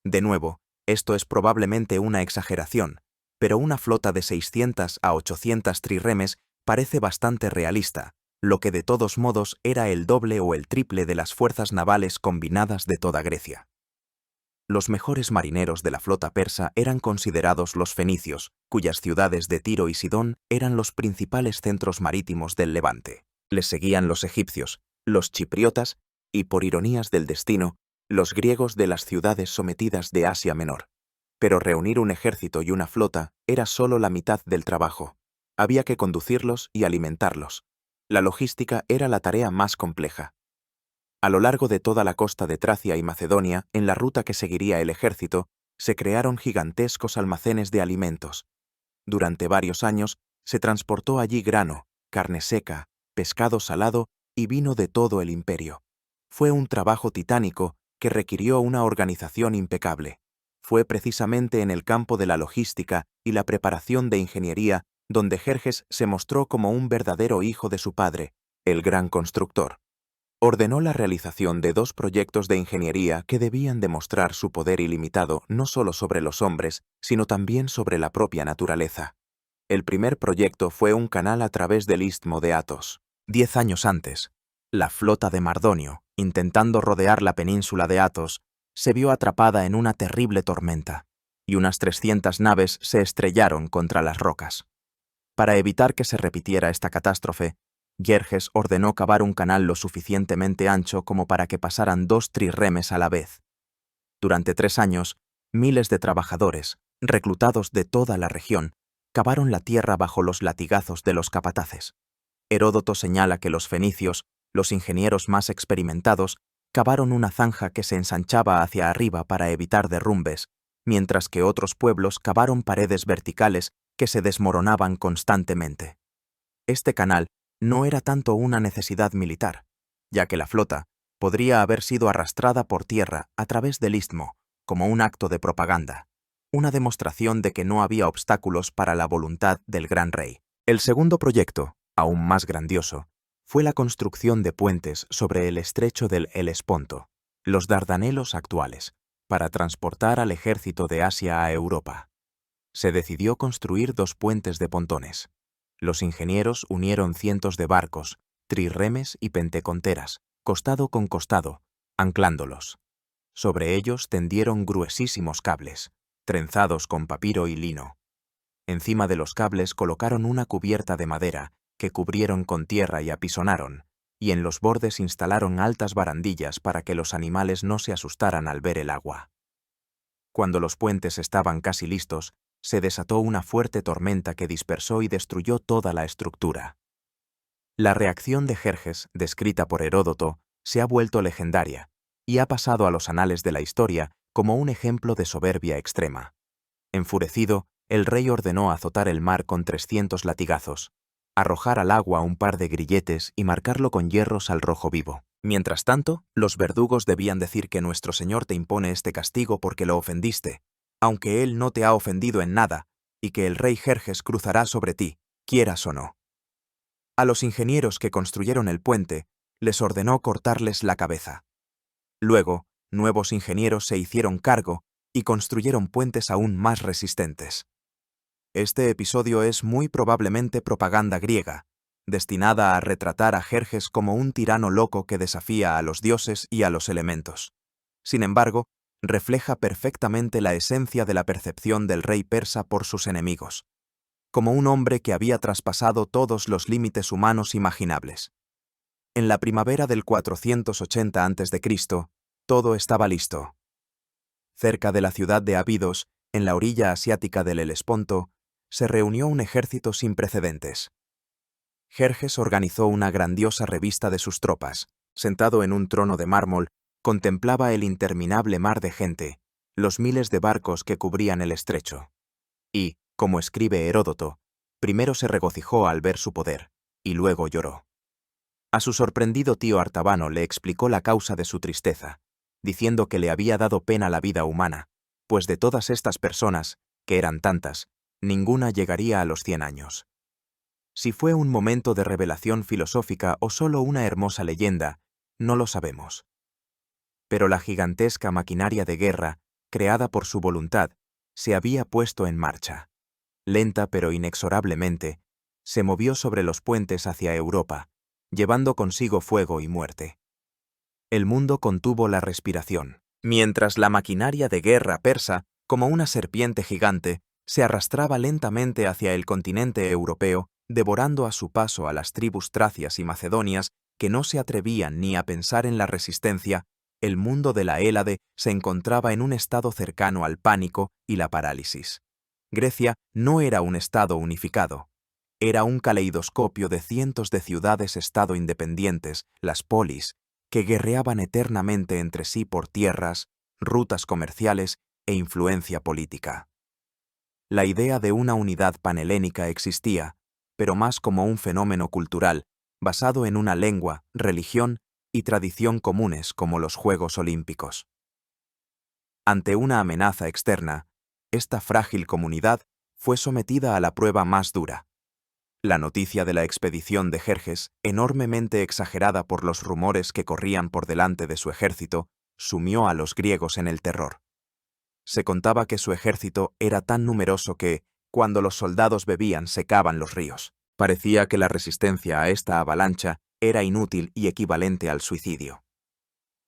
De nuevo, esto es probablemente una exageración, pero una flota de 600 a 800 trirremes parece bastante realista, lo que de todos modos era el doble o el triple de las fuerzas navales combinadas de toda Grecia. Los mejores marineros de la flota persa eran considerados los fenicios, cuyas ciudades de Tiro y Sidón eran los principales centros marítimos del Levante. Les seguían los egipcios, los chipriotas y, por ironías del destino, los griegos de las ciudades sometidas de Asia Menor. Pero reunir un ejército y una flota era solo la mitad del trabajo. Había que conducirlos y alimentarlos. La logística era la tarea más compleja. A lo largo de toda la costa de Tracia y Macedonia, en la ruta que seguiría el ejército, se crearon gigantescos almacenes de alimentos. Durante varios años se transportó allí grano, carne seca, pescado salado y vino de todo el imperio. Fue un trabajo titánico que requirió una organización impecable. Fue precisamente en el campo de la logística y la preparación de ingeniería donde Jerjes se mostró como un verdadero hijo de su padre, el gran constructor. Ordenó la realización de 2 proyectos de ingeniería que debían demostrar su poder ilimitado no solo sobre los hombres, sino también sobre la propia naturaleza. El primer proyecto fue un canal a través del istmo de Athos. 10 años antes, la flota de Mardonio, intentando rodear la península de Athos, se vio atrapada en una terrible tormenta, y unas 300 naves se estrellaron contra las rocas. Para evitar que se repitiera esta catástrofe, Jerjes ordenó cavar un canal lo suficientemente ancho como para que pasaran 2 trirremes a la vez. Durante 3 años, miles de trabajadores, reclutados de toda la región, cavaron la tierra bajo los latigazos de los capataces. Heródoto señala que los fenicios, los ingenieros más experimentados, cavaron una zanja que se ensanchaba hacia arriba para evitar derrumbes, mientras que otros pueblos cavaron paredes verticales que se desmoronaban constantemente. Este canal no era tanto una necesidad militar, ya que la flota podría haber sido arrastrada por tierra a través del istmo como un acto de propaganda, una demostración de que no había obstáculos para la voluntad del gran rey. El segundo proyecto, aún más grandioso, fue la construcción de puentes sobre el estrecho del Helesponto, los Dardanelos actuales, para transportar al ejército de Asia a Europa. Se decidió construir 2 puentes de pontones. Los ingenieros unieron cientos de barcos, trirremes y penteconteras, costado con costado, anclándolos. Sobre ellos tendieron gruesísimos cables, trenzados con papiro y lino. Encima de los cables colocaron una cubierta de madera que cubrieron con tierra y apisonaron, y en los bordes instalaron altas barandillas para que los animales no se asustaran al ver el agua. Cuando los puentes estaban casi listos, se desató una fuerte tormenta que dispersó y destruyó toda la estructura. La reacción de Jerjes, descrita por Heródoto, se ha vuelto legendaria, y ha pasado a los anales de la historia como un ejemplo de soberbia extrema. Enfurecido, el rey ordenó azotar el mar con 300 latigazos, arrojar al agua un par de grilletes y marcarlo con hierros al rojo vivo. Mientras tanto, los verdugos debían decir que nuestro Señor te impone este castigo porque lo ofendiste, aunque Él no te ha ofendido en nada, y que el rey Jerjes cruzará sobre ti, quieras o no. A los ingenieros que construyeron el puente, les ordenó cortarles la cabeza. Luego, nuevos ingenieros se hicieron cargo y construyeron puentes aún más resistentes. Este episodio es muy probablemente propaganda griega, destinada a retratar a Jerjes como un tirano loco que desafía a los dioses y a los elementos. Sin embargo, refleja perfectamente la esencia de la percepción del rey persa por sus enemigos, como un hombre que había traspasado todos los límites humanos imaginables. En la primavera del 480 a.C., todo estaba listo. Cerca de la ciudad de Abidos, en la orilla asiática del Helesponto, se reunió un ejército sin precedentes. Jerjes organizó una grandiosa revista de sus tropas. Sentado en un trono de mármol, contemplaba el interminable mar de gente, los miles de barcos que cubrían el estrecho. Y, como escribe Heródoto, primero se regocijó al ver su poder, y luego lloró. A su sorprendido tío Artabano le explicó la causa de su tristeza, diciendo que le había dado pena la vida humana, pues de todas estas personas, que eran tantas, ninguna llegaría a los 100 años. Si fue un momento de revelación filosófica o solo una hermosa leyenda, no lo sabemos. Pero la gigantesca maquinaria de guerra, creada por su voluntad, se había puesto en marcha. Lenta pero inexorablemente, se movió sobre los puentes hacia Europa, llevando consigo fuego y muerte. El mundo contuvo la respiración, mientras la maquinaria de guerra persa, como una serpiente gigante, se arrastraba lentamente hacia el continente europeo, devorando a su paso a las tribus tracias y macedonias que no se atrevían ni a pensar en la resistencia. El mundo de la Hélade se encontraba en un estado cercano al pánico y la parálisis. Grecia no era un estado unificado. Era un caleidoscopio de cientos de ciudades-estado independientes, las polis, que guerreaban eternamente entre sí por tierras, rutas comerciales e influencia política. La idea de una unidad panhelénica existía, pero más como un fenómeno cultural, basado en una lengua, religión y tradición comunes como los Juegos Olímpicos. Ante una amenaza externa, esta frágil comunidad fue sometida a la prueba más dura. La noticia de la expedición de Jerjes, enormemente exagerada por los rumores que corrían por delante de su ejército, sumió a los griegos en el terror. Se contaba que su ejército era tan numeroso que, cuando los soldados bebían, secaban los ríos. Parecía que la resistencia a esta avalancha era inútil y equivalente al suicidio.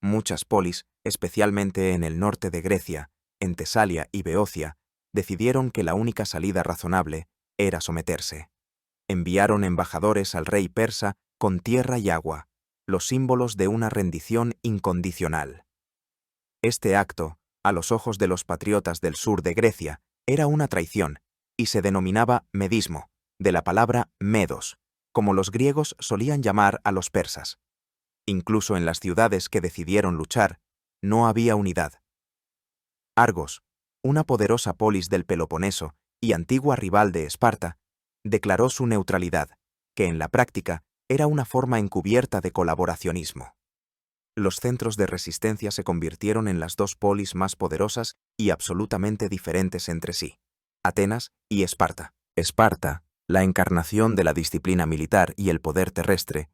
Muchas polis, especialmente en el norte de Grecia, en Tesalia y Beocia, decidieron que la única salida razonable era someterse. Enviaron embajadores al rey persa con tierra y agua, los símbolos de una rendición incondicional. Este acto, a los ojos de los patriotas del sur de Grecia, era una traición, y se denominaba medismo, de la palabra medos, como los griegos solían llamar a los persas. Incluso en las ciudades que decidieron luchar, no había unidad. Argos, una poderosa polis del Peloponeso y antigua rival de Esparta, declaró su neutralidad, que en la práctica era una forma encubierta de colaboracionismo. Los centros de resistencia se convirtieron en las dos polis más poderosas y absolutamente diferentes entre sí, Atenas y Esparta. Esparta, la encarnación de la disciplina militar y el poder terrestre,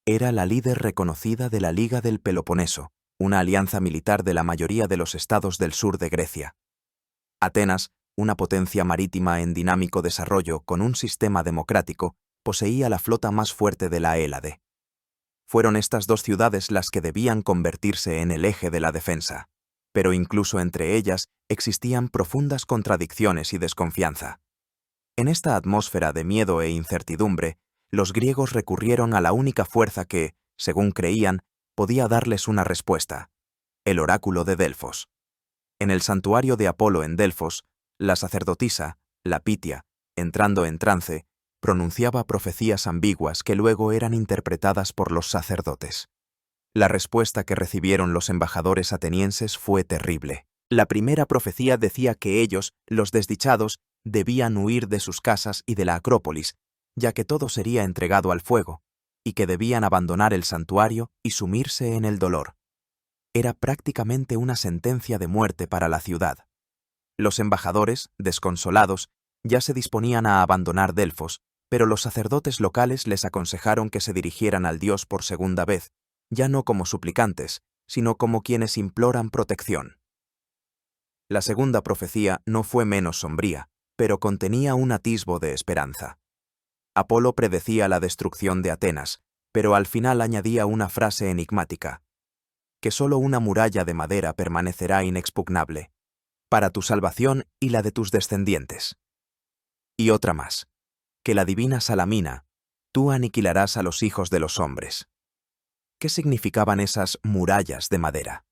era la líder reconocida de la Liga del Peloponeso, una alianza militar de la mayoría de los estados del sur de Grecia. Atenas, una potencia marítima en dinámico desarrollo con un sistema democrático, poseía la flota más fuerte de la Hélade. Fueron estas dos ciudades las que debían convertirse en el eje de la defensa, pero incluso entre ellas existían profundas contradicciones y desconfianza. En esta atmósfera de miedo e incertidumbre, los griegos recurrieron a la única fuerza que, según creían, podía darles una respuesta: el oráculo de Delfos. En el santuario de Apolo en Delfos, la sacerdotisa, la Pitia, entrando en trance, pronunciaba profecías ambiguas que luego eran interpretadas por los sacerdotes. La respuesta que recibieron los embajadores atenienses fue terrible. La primera profecía decía que ellos, los desdichados, debían huir de sus casas y de la Acrópolis, ya que todo sería entregado al fuego, y que debían abandonar el santuario y sumirse en el dolor. Era prácticamente una sentencia de muerte para la ciudad. Los embajadores, desconsolados, ya se disponían a abandonar Delfos, pero los sacerdotes locales les aconsejaron que se dirigieran al dios por segunda vez, ya no como suplicantes, sino como quienes imploran protección. La segunda profecía no fue menos sombría, pero contenía un atisbo de esperanza. Apolo predecía la destrucción de Atenas, pero al final añadía una frase enigmática: que solo una muralla de madera permanecerá inexpugnable, para tu salvación y la de tus descendientes. Y otra más: que la divina Salamina, tú aniquilarás a los hijos de los hombres. ¿Qué significaban esas murallas de madera?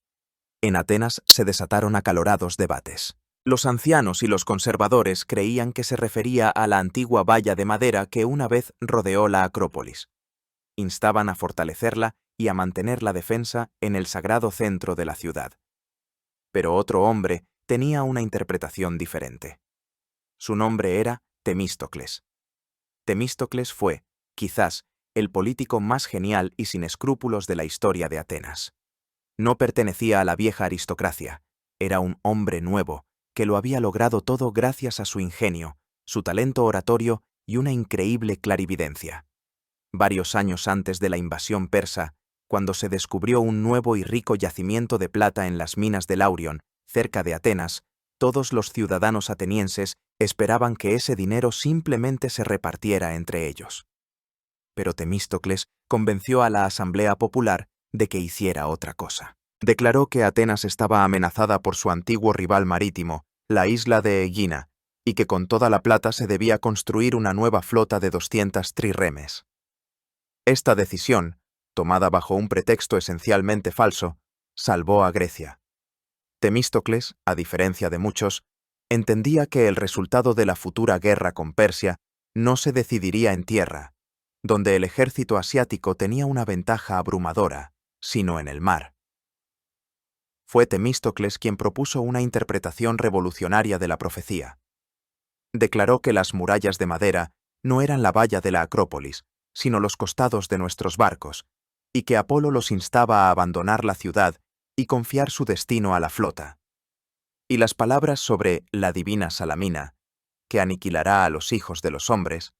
En Atenas se desataron acalorados debates. Los ancianos y los conservadores creían que se refería a la antigua valla de madera que una vez rodeó la Acrópolis. Instaban a fortalecerla y a mantener la defensa en el sagrado centro de la ciudad. Pero otro hombre tenía una interpretación diferente. Su nombre era Temístocles. Temístocles fue, quizás, el político más genial y sin escrúpulos de la historia de Atenas. No pertenecía a la vieja aristocracia, era un hombre nuevo, que lo había logrado todo gracias a su ingenio, su talento oratorio y una increíble clarividencia. Varios años antes de la invasión persa, cuando se descubrió un nuevo y rico yacimiento de plata en las minas de Laurion, cerca de Atenas, todos los ciudadanos atenienses esperaban que ese dinero simplemente se repartiera entre ellos. Pero Temístocles convenció a la Asamblea Popular de que hiciera otra cosa. Declaró que Atenas estaba amenazada por su antiguo rival marítimo, la isla de Egina, y que con toda la plata se debía construir una nueva flota de 200 trirremes. Esta decisión, tomada bajo un pretexto esencialmente falso, salvó a Grecia. Temístocles, a diferencia de muchos, entendía que el resultado de la futura guerra con Persia no se decidiría en tierra, donde el ejército asiático tenía una ventaja abrumadora, sino en el mar. Fue Temístocles quien propuso una interpretación revolucionaria de la profecía. Declaró que las murallas de madera no eran la valla de la Acrópolis, sino los costados de nuestros barcos, y que Apolo los instaba a abandonar la ciudad y confiar su destino a la flota. Y las palabras sobre la divina Salamina, que aniquilará a los hijos de los hombres,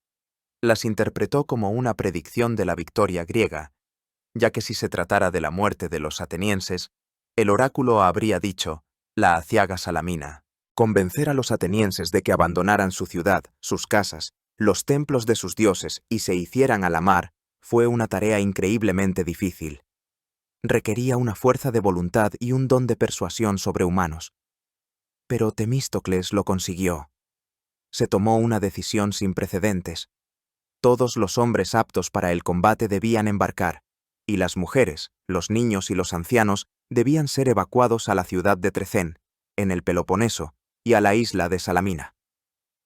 las interpretó como una predicción de la victoria griega, ya que si se tratara de la muerte de los atenienses, el oráculo habría dicho, la aciaga Salamina. Convencer a los atenienses de que abandonaran su ciudad, sus casas, los templos de sus dioses y se hicieran a la mar fue una tarea increíblemente difícil. Requería una fuerza de voluntad y un don de persuasión sobrehumanos. Pero Temístocles lo consiguió. Se tomó una decisión sin precedentes. Todos los hombres aptos para el combate debían embarcar, y las mujeres, los niños y los ancianos debían ser evacuados a la ciudad de Trecén, en el Peloponeso, y a la isla de Salamina.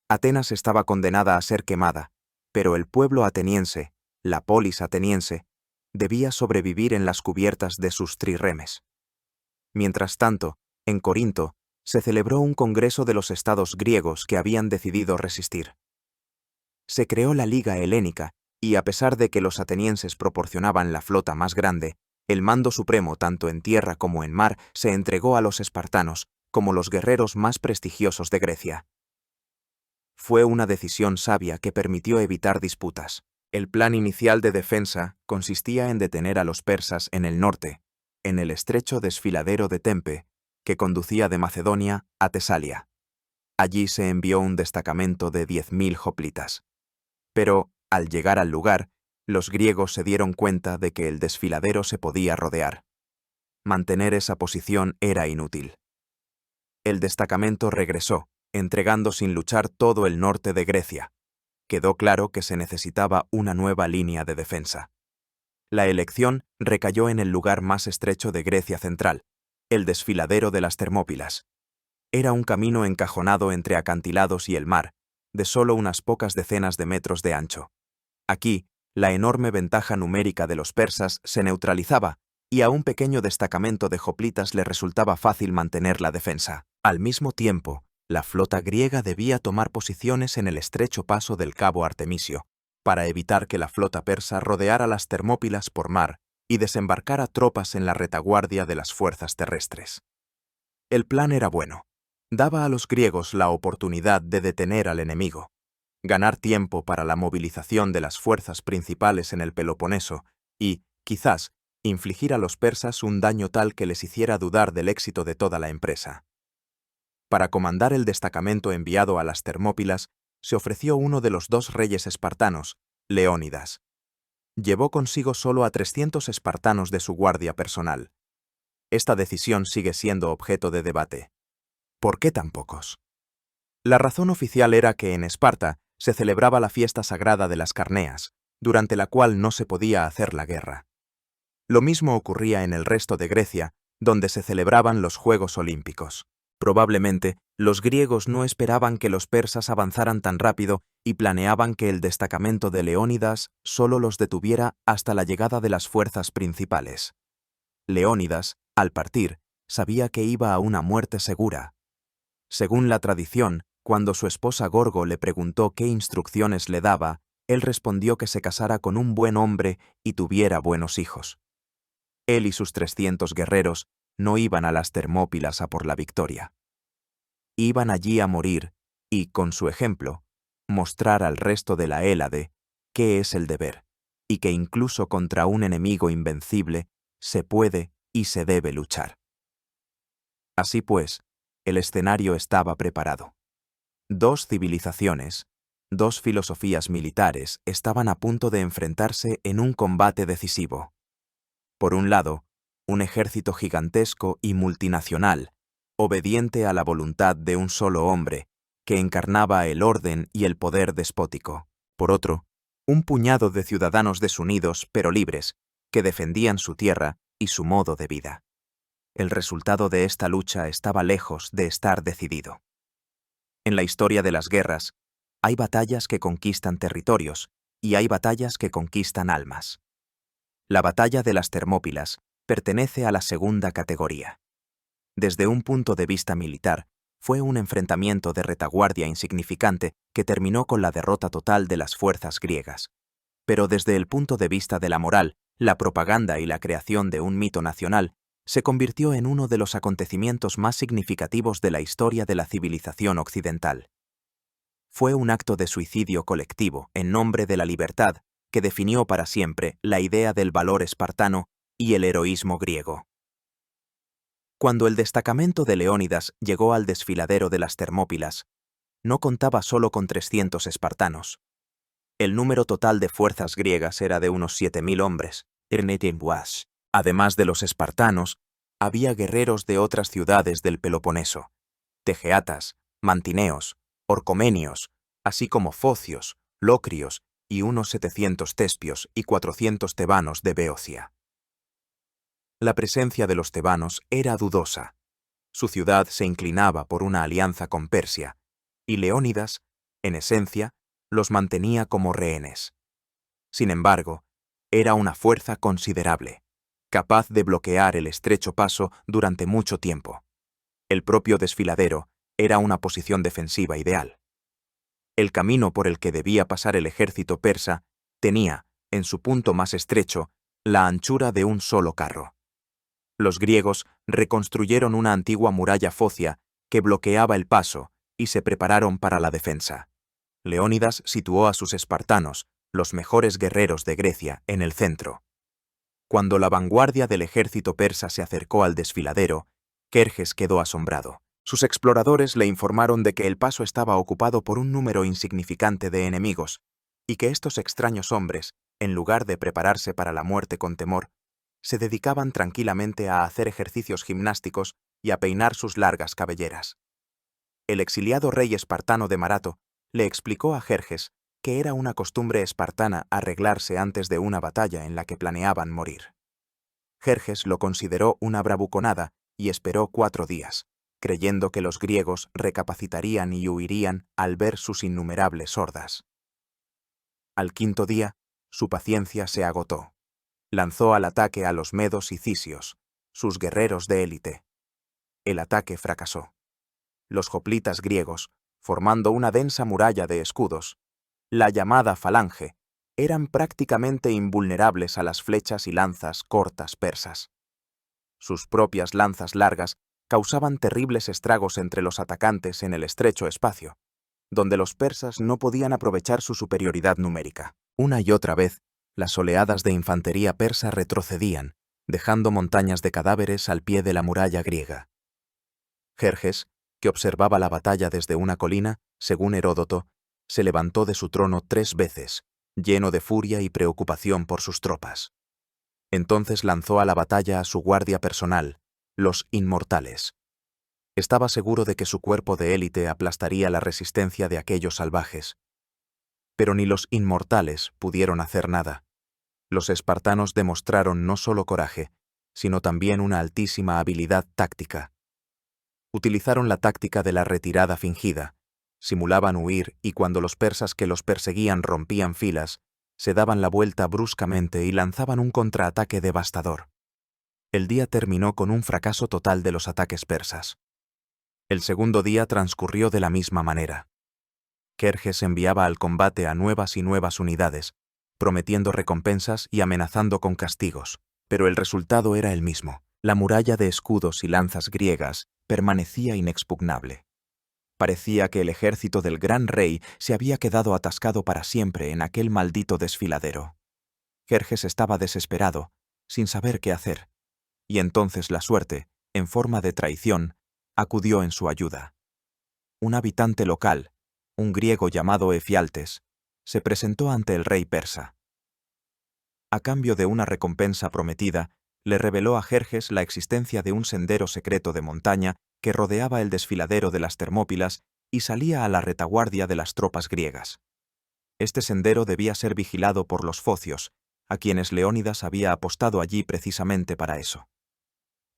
Atenas estaba condenada a ser quemada, pero el pueblo ateniense, la polis ateniense, debía sobrevivir en las cubiertas de sus trirremes. Mientras tanto, en Corinto, se celebró un congreso de los estados griegos que habían decidido resistir. Se creó la Liga Helénica, y a pesar de que los atenienses proporcionaban la flota más grande, el mando supremo tanto en tierra como en mar se entregó a los espartanos, como los guerreros más prestigiosos de Grecia. Fue una decisión sabia que permitió evitar disputas. El plan inicial de defensa consistía en detener a los persas en el norte, en el estrecho desfiladero de Tempe, que conducía de Macedonia a Tesalia. Allí se envió un destacamento de 10.000 hoplitas. Pero, al llegar al lugar, los griegos se dieron cuenta de que el desfiladero se podía rodear. Mantener esa posición era inútil. El destacamento regresó, entregando sin luchar todo el norte de Grecia. Quedó claro que se necesitaba una nueva línea de defensa. La elección recayó en el lugar más estrecho de Grecia central, el desfiladero de las Termópilas. Era un camino encajonado entre acantilados y el mar, de solo unas pocas decenas de metros de ancho. Aquí, la enorme ventaja numérica de los persas se neutralizaba y a un pequeño destacamento de hoplitas le resultaba fácil mantener la defensa. Al mismo tiempo, la flota griega debía tomar posiciones en el estrecho paso del cabo Artemisio, para evitar que la flota persa rodeara las Termópilas por mar y desembarcara tropas en la retaguardia de las fuerzas terrestres. El plan era bueno. Daba a los griegos la oportunidad de detener al enemigo, ganar tiempo para la movilización de las fuerzas principales en el Peloponeso y, quizás, infligir a los persas un daño tal que les hiciera dudar del éxito de toda la empresa. Para comandar el destacamento enviado a las Termópilas, se ofreció uno de los 2 reyes espartanos, Leónidas. Llevó consigo solo a 300 espartanos de su guardia personal. Esta decisión sigue siendo objeto de debate. ¿Por qué tan pocos? La razón oficial era que en Esparta se celebraba la fiesta sagrada de las Carneas, durante la cual no se podía hacer la guerra. Lo mismo ocurría en el resto de Grecia, donde se celebraban los Juegos Olímpicos. Probablemente, los griegos no esperaban que los persas avanzaran tan rápido y planeaban que el destacamento de Leónidas solo los detuviera hasta la llegada de las fuerzas principales. Leónidas, al partir, sabía que iba a una muerte segura. Según la tradición, cuando su esposa Gorgo le preguntó qué instrucciones le daba, él respondió que se casara con un buen hombre y tuviera buenos hijos. Él y sus 300 guerreros no iban a las Termópilas a por la victoria. Iban allí a morir y, con su ejemplo, mostrar al resto de la Hélade qué es el deber, y que incluso contra un enemigo invencible se puede y se debe luchar. Así pues, el escenario estaba preparado. 2 civilizaciones, 2 filosofías militares estaban a punto de enfrentarse en un combate decisivo. Por un lado, un ejército gigantesco y multinacional, obediente a la voluntad de un solo hombre, que encarnaba el orden y el poder despótico. Por otro, un puñado de ciudadanos desunidos pero libres, que defendían su tierra y su modo de vida. El resultado de esta lucha estaba lejos de estar decidido. En la historia de las guerras, hay batallas que conquistan territorios y hay batallas que conquistan almas. La batalla de las Termópilas pertenece a la segunda categoría. Desde un punto de vista militar, fue un enfrentamiento de retaguardia insignificante que terminó con la derrota total de las fuerzas griegas. Pero desde el punto de vista de la moral, la propaganda y la creación de un mito nacional, se convirtió en uno de los acontecimientos más significativos de la historia de la civilización occidental. Fue un acto de suicidio colectivo en nombre de la libertad que definió para siempre la idea del valor espartano y el heroísmo griego. Cuando el destacamento de Leónidas llegó al desfiladero de las Termópilas, no contaba solo con 300 espartanos. El número total de fuerzas griegas era de unos 7.000 hombres. Además de los espartanos, había guerreros de otras ciudades del Peloponeso, tegeatas, mantineos, orcomenios, así como focios, locrios y unos 700 tespios y 400 tebanos de Beocia. La presencia de los tebanos era dudosa. Su ciudad se inclinaba por una alianza con Persia, y Leónidas, en esencia, los mantenía como rehenes. Sin embargo, era una fuerza considerable, capaz de bloquear el estrecho paso durante mucho tiempo. El propio desfiladero era una posición defensiva ideal. El camino por el que debía pasar el ejército persa tenía, en su punto más estrecho, la anchura de un solo carro. Los griegos reconstruyeron una antigua muralla focia que bloqueaba el paso y se prepararon para la defensa. Leónidas situó a sus espartanos, los mejores guerreros de Grecia, en el centro. Cuando la vanguardia del ejército persa se acercó al desfiladero, Jerjes quedó asombrado. Sus exploradores le informaron de que el paso estaba ocupado por un número insignificante de enemigos, y que estos extraños hombres, en lugar de prepararse para la muerte con temor, se dedicaban tranquilamente a hacer ejercicios gimnásticos y a peinar sus largas cabelleras. El exiliado rey espartano de Marato le explicó a Jerjes que era una costumbre espartana arreglarse antes de una batalla en la que planeaban morir. Jerjes lo consideró una bravuconada y esperó 4 días, creyendo que los griegos recapacitarían y huirían al ver sus innumerables hordas. Al 5.º día, su paciencia se agotó. Lanzó al ataque a los medos y cisios, sus guerreros de élite. El ataque fracasó. Los hoplitas griegos, formando una densa muralla de escudos, la llamada falange, eran prácticamente invulnerables a las flechas y lanzas cortas persas. Sus propias lanzas largas causaban terribles estragos entre los atacantes en el estrecho espacio, donde los persas no podían aprovechar su superioridad numérica. Una y otra vez, las oleadas de infantería persa retrocedían, dejando montañas de cadáveres al pie de la muralla griega. Jerjes, que observaba la batalla desde una colina, según Heródoto, se levantó de su trono 3 veces, lleno de furia y preocupación por sus tropas. Entonces lanzó a la batalla a su guardia personal, los inmortales. Estaba seguro de que su cuerpo de élite aplastaría la resistencia de aquellos salvajes. Pero ni los inmortales pudieron hacer nada. Los espartanos demostraron no solo coraje, sino también una altísima habilidad táctica. Utilizaron la táctica de la retirada fingida, simulaban huir y cuando los persas que los perseguían rompían filas, se daban la vuelta bruscamente y lanzaban un contraataque devastador. El día terminó con un fracaso total de los ataques persas. El segundo día transcurrió de la misma manera. Jerjes enviaba al combate a nuevas y nuevas unidades, prometiendo recompensas y amenazando con castigos, pero el resultado era el mismo. La muralla de escudos y lanzas griegas permanecía inexpugnable. Parecía que el ejército del gran rey se había quedado atascado para siempre en aquel maldito desfiladero. Jerjes estaba desesperado, sin saber qué hacer, y entonces la suerte, en forma de traición, acudió en su ayuda. Un habitante local, un griego llamado Efialtes, se presentó ante el rey persa. A cambio de una recompensa prometida, le reveló a Jerjes la existencia de un sendero secreto de montaña que rodeaba el desfiladero de las Termópilas y salía a la retaguardia de las tropas griegas. Este sendero debía ser vigilado por los focios, a quienes Leónidas había apostado allí precisamente para eso.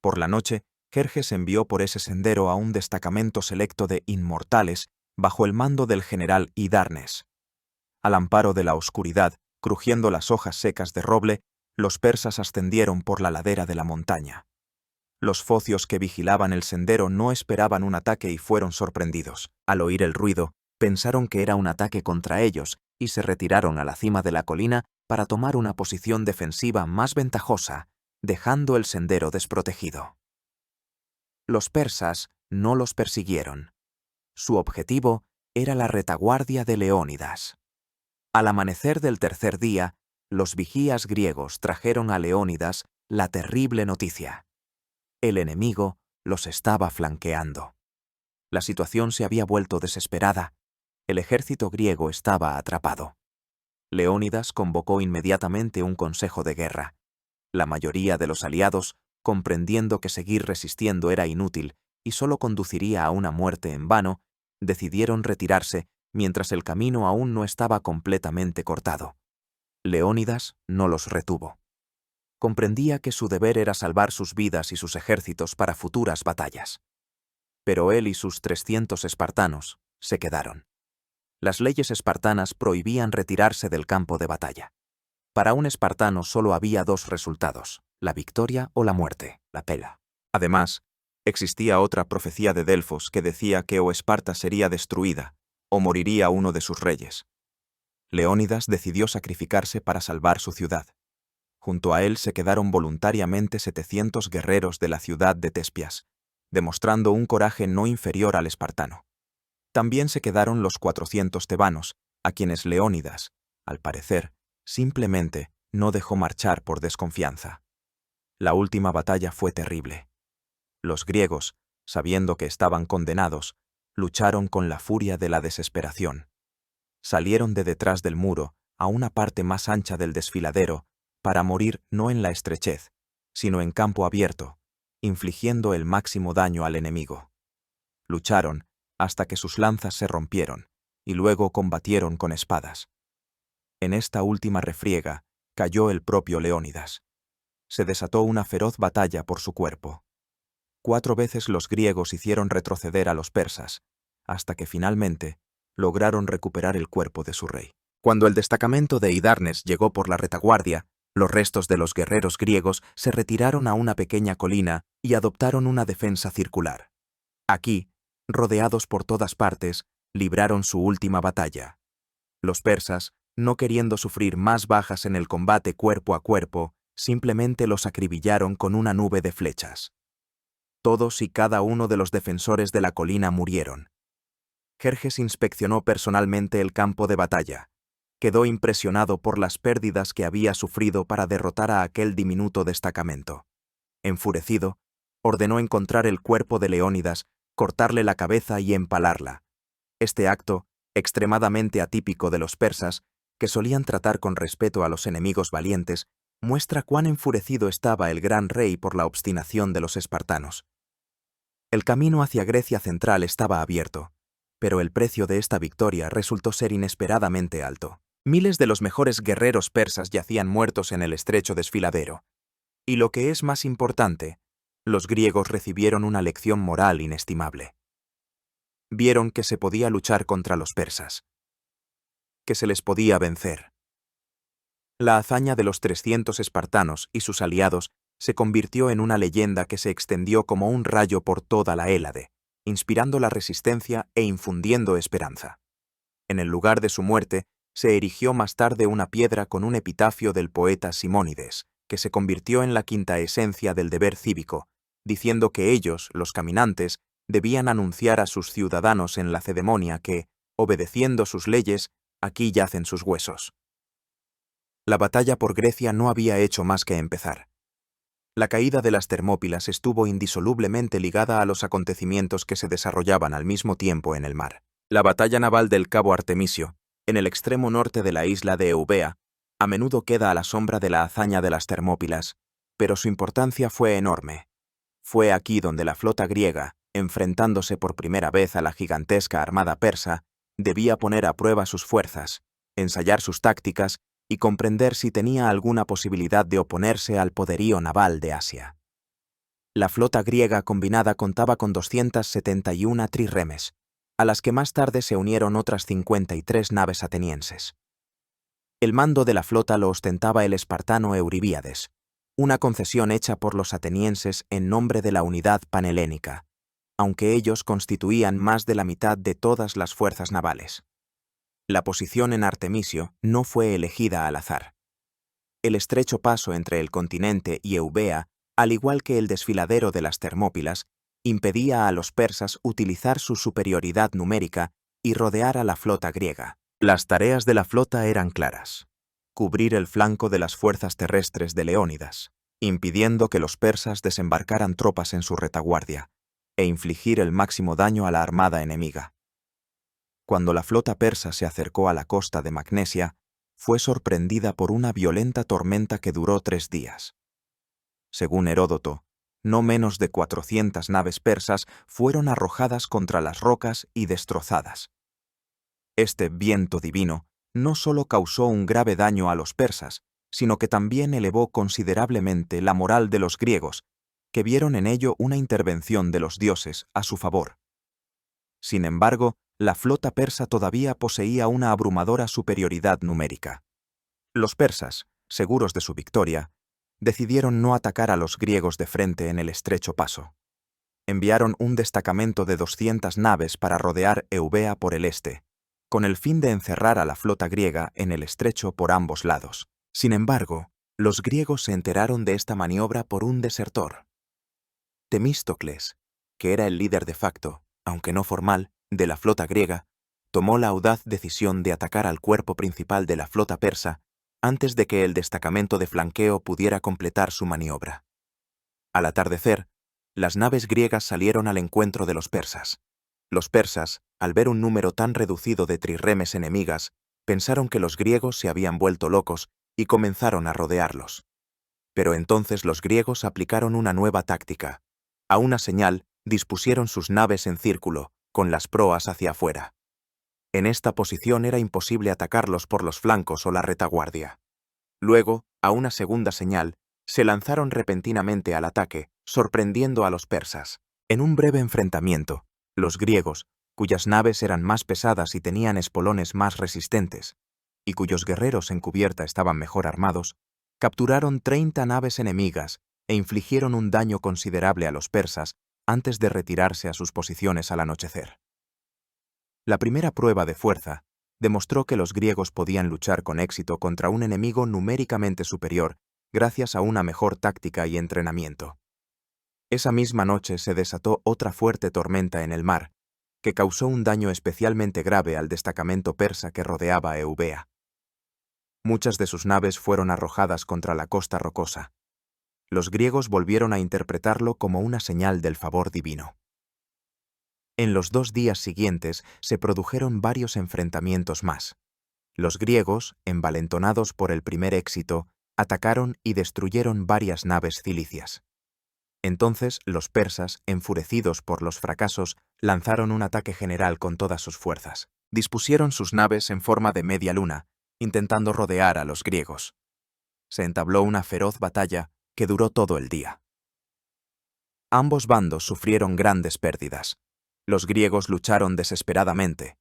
Por la noche, Jerjes envió por ese sendero a un destacamento selecto de inmortales bajo el mando del general Hidarnes. Al amparo de la oscuridad, crujiendo las hojas secas de roble, los persas ascendieron por la ladera de la montaña. Los focios que vigilaban el sendero no esperaban un ataque y fueron sorprendidos. Al oír el ruido, pensaron que era un ataque contra ellos y se retiraron a la cima de la colina para tomar una posición defensiva más ventajosa, dejando el sendero desprotegido. Los persas no los persiguieron. Su objetivo era la retaguardia de Leónidas. Al amanecer del tercer día, los vigías griegos trajeron a Leónidas la terrible noticia. El enemigo los estaba flanqueando. La situación se había vuelto desesperada. El ejército griego estaba atrapado. Leónidas convocó inmediatamente un consejo de guerra. La mayoría de los aliados, comprendiendo que seguir resistiendo era inútil y solo conduciría a una muerte en vano, decidieron retirarse mientras el camino aún no estaba completamente cortado. Leónidas no los retuvo. Comprendía que su deber era salvar sus vidas y sus ejércitos para futuras batallas. Pero él y sus 300 espartanos se quedaron. Las leyes espartanas prohibían retirarse del campo de batalla. Para un espartano solo había 2 resultados, la victoria o la muerte, la pela. Además, existía otra profecía de Delfos que decía que o Esparta sería destruida, o moriría uno de sus reyes. Leónidas decidió sacrificarse para salvar su ciudad. Junto a él se quedaron voluntariamente 700 guerreros de la ciudad de Tespias, demostrando un coraje no inferior al espartano. También se quedaron los 400 tebanos, a quienes Leónidas, al parecer, simplemente no dejó marchar por desconfianza. La última batalla fue terrible. Los griegos, sabiendo que estaban condenados, lucharon con la furia de la desesperación. Salieron de detrás del muro a una parte más ancha del desfiladero para morir no en la estrechez, sino en campo abierto, infligiendo el máximo daño al enemigo. Lucharon hasta que sus lanzas se rompieron, y luego combatieron con espadas. En esta última refriega cayó el propio Leónidas. Se desató una feroz batalla por su cuerpo. 4 veces los griegos hicieron retroceder a los persas, hasta que finalmente lograron recuperar el cuerpo de su rey. Cuando el destacamento de Hidarnes llegó por la retaguardia, Los restos de los guerreros griegos se retiraron a una pequeña colina y adoptaron una defensa circular. Aquí, rodeados por todas partes, libraron su última batalla. Los persas, no queriendo sufrir más bajas en el combate cuerpo a cuerpo, simplemente los acribillaron con una nube de flechas. Todos y cada uno de los defensores de la colina murieron. Jerjes inspeccionó personalmente el campo de batalla. Quedó impresionado por las pérdidas que había sufrido para derrotar a aquel diminuto destacamento. Enfurecido, ordenó encontrar el cuerpo de Leónidas, cortarle la cabeza y empalarla. Este acto, extremadamente atípico de los persas, que solían tratar con respeto a los enemigos valientes, muestra cuán enfurecido estaba el gran rey por la obstinación de los espartanos. El camino hacia Grecia central estaba abierto, pero el precio de esta victoria resultó ser inesperadamente alto. Miles de los mejores guerreros persas yacían muertos en el estrecho desfiladero. Y lo que es más importante, los griegos recibieron una lección moral inestimable. Vieron que se podía luchar contra los persas, que se les podía vencer. La hazaña de los 300 espartanos y sus aliados se convirtió en una leyenda que se extendió como un rayo por toda la Hélade, inspirando la resistencia e infundiendo esperanza. En el lugar de su muerte, se erigió más tarde una piedra con un epitafio del poeta Simónides, que se convirtió en la quinta esencia del deber cívico, diciendo que ellos, los caminantes, debían anunciar a sus ciudadanos en Lacedemonia que, obedeciendo sus leyes, aquí yacen sus huesos. La batalla por Grecia no había hecho más que empezar. La caída de las Termópilas estuvo indisolublemente ligada a los acontecimientos que se desarrollaban al mismo tiempo en el mar. La batalla naval del Cabo Artemisio, en el extremo norte de la isla de Eubea, a menudo queda a la sombra de la hazaña de las Termópilas, pero su importancia fue enorme. Fue aquí donde la flota griega, enfrentándose por primera vez a la gigantesca armada persa, debía poner a prueba sus fuerzas, ensayar sus tácticas y comprender si tenía alguna posibilidad de oponerse al poderío naval de Asia. La flota griega combinada contaba con 271 trirremes, a las que más tarde se unieron otras 53 naves atenienses. El mando de la flota lo ostentaba el espartano Euribíades, una concesión hecha por los atenienses en nombre de la unidad panhelénica, aunque ellos constituían más de la mitad de todas las fuerzas navales. La posición en Artemisio no fue elegida al azar. El estrecho paso entre el continente y Eubea, al igual que el desfiladero de las Termópilas, impedía a los persas utilizar su superioridad numérica y rodear a la flota griega. Las tareas de la flota eran claras: cubrir el flanco de las fuerzas terrestres de Leónidas, impidiendo que los persas desembarcaran tropas en su retaguardia, e infligir el máximo daño a la armada enemiga. Cuando la flota persa se acercó a la costa de Magnesia, fue sorprendida por una violenta tormenta que duró 3 días. Según Heródoto, no menos de 400 naves persas fueron arrojadas contra las rocas y destrozadas. Este viento divino no solo causó un grave daño a los persas, sino que también elevó considerablemente la moral de los griegos, que vieron en ello una intervención de los dioses a su favor. Sin embargo, la flota persa todavía poseía una abrumadora superioridad numérica. Los persas, seguros de su victoria, decidieron no atacar a los griegos de frente en el estrecho paso. Enviaron un destacamento de 200 naves para rodear Eubea por el este, con el fin de encerrar a la flota griega en el estrecho por ambos lados. Sin embargo, los griegos se enteraron de esta maniobra por un desertor. Temístocles, que era el líder de facto, aunque no formal, de la flota griega, tomó la audaz decisión de atacar al cuerpo principal de la flota persa antes de que el destacamento de flanqueo pudiera completar su maniobra. Al atardecer, las naves griegas salieron al encuentro de los persas. Los persas, al ver un número tan reducido de trirremes enemigas, pensaron que los griegos se habían vuelto locos y comenzaron a rodearlos. Pero entonces los griegos aplicaron una nueva táctica. A una señal, dispusieron sus naves en círculo, con las proas hacia afuera. En esta posición era imposible atacarlos por los flancos o la retaguardia. Luego, a una segunda señal, se lanzaron repentinamente al ataque, sorprendiendo a los persas. En un breve enfrentamiento, los griegos, cuyas naves eran más pesadas y tenían espolones más resistentes, y cuyos guerreros en cubierta estaban mejor armados, Capturaron 30 naves enemigas e infligieron un daño considerable a los persas antes de retirarse a sus posiciones al anochecer. La primera prueba de fuerza demostró que los griegos podían luchar con éxito contra un enemigo numéricamente superior gracias a una mejor táctica y entrenamiento. Esa misma noche se desató otra fuerte tormenta en el mar, que causó un daño especialmente grave al destacamento persa que rodeaba a Eubea. Muchas de sus naves fueron arrojadas contra la costa rocosa. Los griegos volvieron a interpretarlo como una señal del favor divino. En los 2 días siguientes se produjeron varios enfrentamientos más. Los griegos, envalentonados por el primer éxito, atacaron y destruyeron varias naves cilicias. Entonces los persas, enfurecidos por los fracasos, lanzaron un ataque general con todas sus fuerzas. Dispusieron sus naves en forma de media luna, intentando rodear a los griegos. Se entabló una feroz batalla que duró todo el día. Ambos bandos sufrieron grandes pérdidas. Los griegos lucharon desesperadamente,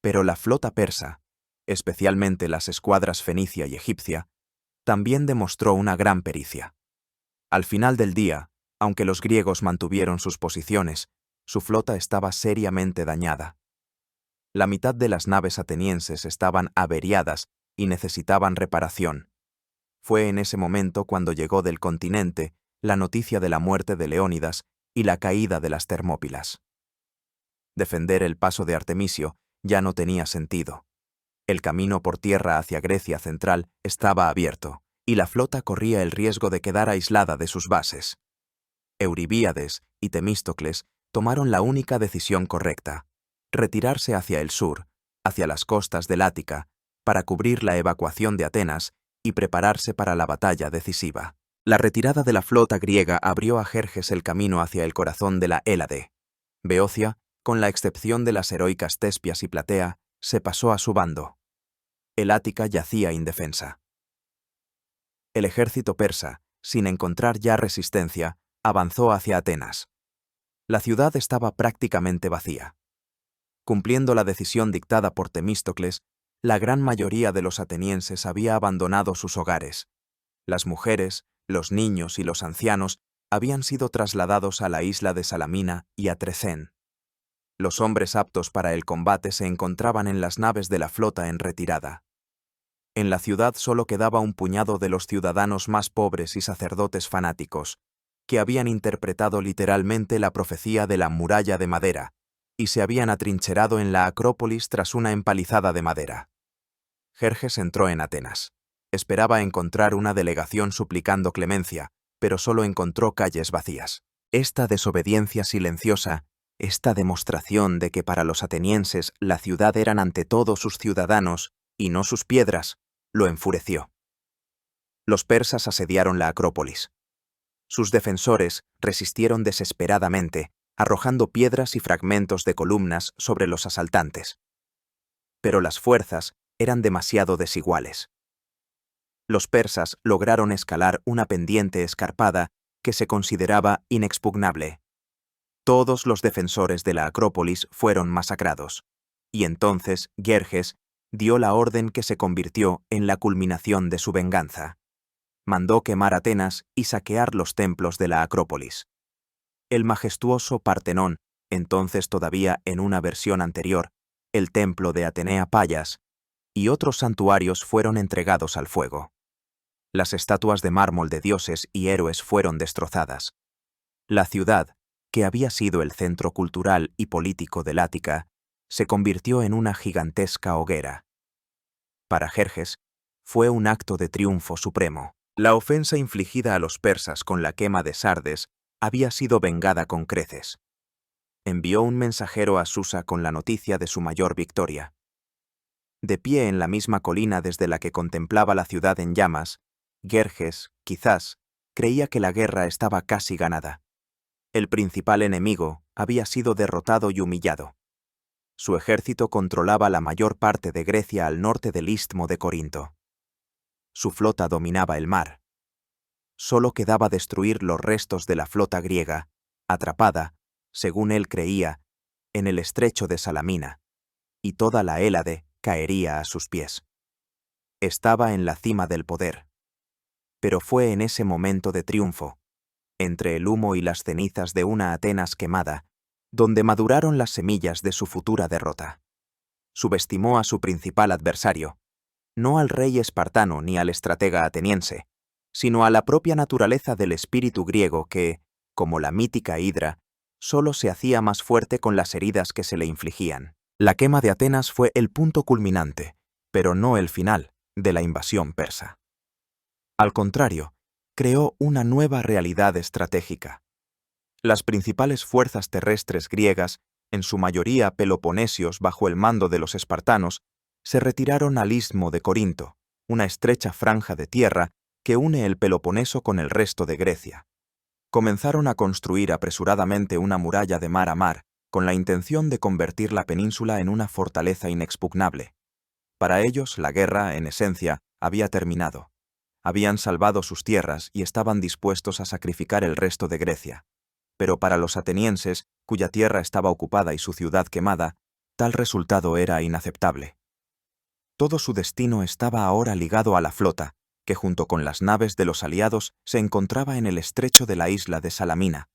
pero la flota persa, especialmente las escuadras fenicia y egipcia, también demostró una gran pericia. Al final del día, aunque los griegos mantuvieron sus posiciones, su flota estaba seriamente dañada. La mitad de las naves atenienses estaban averiadas y necesitaban reparación. Fue en ese momento cuando llegó del continente la noticia de la muerte de Leónidas y la caída de las Termópilas. Defender el paso de Artemisio ya no tenía sentido. El camino por tierra hacia Grecia central estaba abierto, y la flota corría el riesgo de quedar aislada de sus bases. Euribíades y Temístocles tomaron la única decisión correcta: retirarse hacia el sur, hacia las costas del Ática, para cubrir la evacuación de Atenas y prepararse para la batalla decisiva. La retirada de la flota griega abrió a Jerjes el camino hacia el corazón de la Hélade. Beocia, con la excepción de las heroicas Tespias y Platea, se pasó a su bando. El Ática yacía indefensa. El ejército persa, sin encontrar ya resistencia, avanzó hacia Atenas. La ciudad estaba prácticamente vacía. Cumpliendo la decisión dictada por Temístocles, la gran mayoría de los atenienses había abandonado sus hogares. Las mujeres, los niños y los ancianos habían sido trasladados a la isla de Salamina y a Trecén. Los hombres aptos para el combate se encontraban en las naves de la flota en retirada. En la ciudad solo quedaba un puñado de los ciudadanos más pobres y sacerdotes fanáticos, que habían interpretado literalmente la profecía de la muralla de madera, y se habían atrincherado en la Acrópolis tras una empalizada de madera. Jerjes entró en Atenas. Esperaba encontrar una delegación suplicando clemencia, pero solo encontró calles vacías. Esta desobediencia silenciosa, esta demostración de que para los atenienses la ciudad eran ante todo sus ciudadanos y no sus piedras, lo enfureció. Los persas asediaron la Acrópolis. Sus defensores resistieron desesperadamente, arrojando piedras y fragmentos de columnas sobre los asaltantes. Pero las fuerzas eran demasiado desiguales. Los persas lograron escalar una pendiente escarpada que se consideraba inexpugnable. Todos los defensores de la Acrópolis fueron masacrados, y entonces Jerjes dio la orden que se convirtió en la culminación de su venganza. Mandó quemar Atenas y saquear los templos de la Acrópolis. El majestuoso Partenón, entonces todavía en una versión anterior, el templo de Atenea Payas, y otros santuarios fueron entregados al fuego. Las estatuas de mármol de dioses y héroes fueron destrozadas. La ciudad, que había sido el centro cultural y político del Ática, se convirtió en una gigantesca hoguera. Para Jerjes, fue un acto de triunfo supremo. La ofensa infligida a los persas con la quema de Sardes había sido vengada con creces. Envió un mensajero a Susa con la noticia de su mayor victoria. De pie en la misma colina desde la que contemplaba la ciudad en llamas, Jerjes, quizás, creía que la guerra estaba casi ganada. El principal enemigo había sido derrotado y humillado. Su ejército controlaba la mayor parte de Grecia al norte del istmo de Corinto. Su flota dominaba el mar. Solo quedaba destruir los restos de la flota griega, atrapada, según él creía, en el estrecho de Salamina, y toda la Hélade caería a sus pies. Estaba en la cima del poder. pero fue en ese momento de triunfo, entre el humo y las cenizas de una Atenas quemada, donde maduraron las semillas de su futura derrota. Subestimó a su principal adversario, no al rey espartano ni al estratega ateniense, sino a la propia naturaleza del espíritu griego que, como la mítica Hidra, solo se hacía más fuerte con las heridas que se le infligían. La quema de Atenas fue el punto culminante, pero no el final, de la invasión persa. Al contrario, creó una nueva realidad estratégica. Las principales fuerzas terrestres griegas, en su mayoría peloponesios bajo el mando de los espartanos, se retiraron al istmo de Corinto, una estrecha franja de tierra que une el Peloponeso con el resto de Grecia. Comenzaron a construir apresuradamente una muralla de mar a mar, con la intención de convertir la península en una fortaleza inexpugnable. Para ellos, la guerra, en esencia, había terminado. Habían salvado sus tierras y estaban dispuestos a sacrificar el resto de Grecia. Pero para los atenienses, cuya tierra estaba ocupada y su ciudad quemada, tal resultado era inaceptable. Todo su destino estaba ahora ligado a la flota, que junto con las naves de los aliados se encontraba en el estrecho de la isla de Salamina,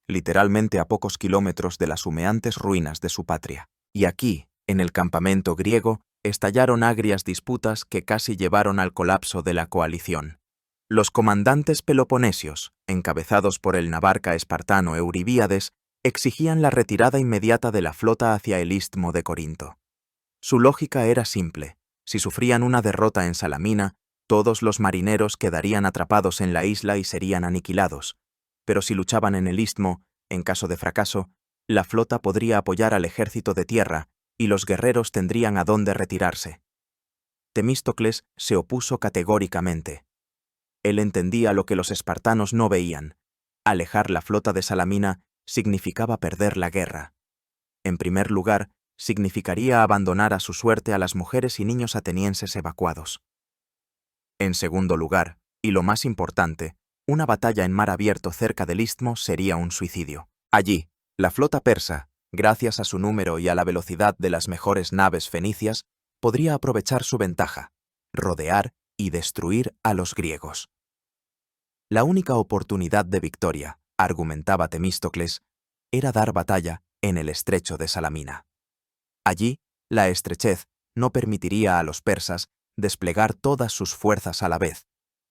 literalmente a pocos kilómetros de las humeantes ruinas de su patria. Y aquí, en el campamento griego, estallaron agrias disputas que casi llevaron al colapso de la coalición. Los comandantes peloponesios, encabezados por el navarca espartano Euribíades, exigían la retirada inmediata de la flota hacia el istmo de Corinto. Su lógica era simple: si sufrían una derrota en Salamina, todos los marineros quedarían atrapados en la isla y serían aniquilados. Pero si luchaban en el istmo, en caso de fracaso, la flota podría apoyar al ejército de tierra y los guerreros tendrían a dónde retirarse. Temístocles se opuso categóricamente. Él entendía lo que los espartanos no veían: alejar la flota de Salamina significaba perder la guerra. En primer lugar, significaría abandonar a su suerte a las mujeres y niños atenienses evacuados. En segundo lugar, y lo más importante, una batalla en mar abierto cerca del istmo sería un suicidio. Allí, la flota persa, gracias a su número y a la velocidad de las mejores naves fenicias, podría aprovechar su ventaja, rodear y destruir a los griegos. La única oportunidad de victoria, argumentaba Temístocles, era dar batalla en el estrecho de Salamina. Allí, la estrechez no permitiría a los persas desplegar todas sus fuerzas a la vez,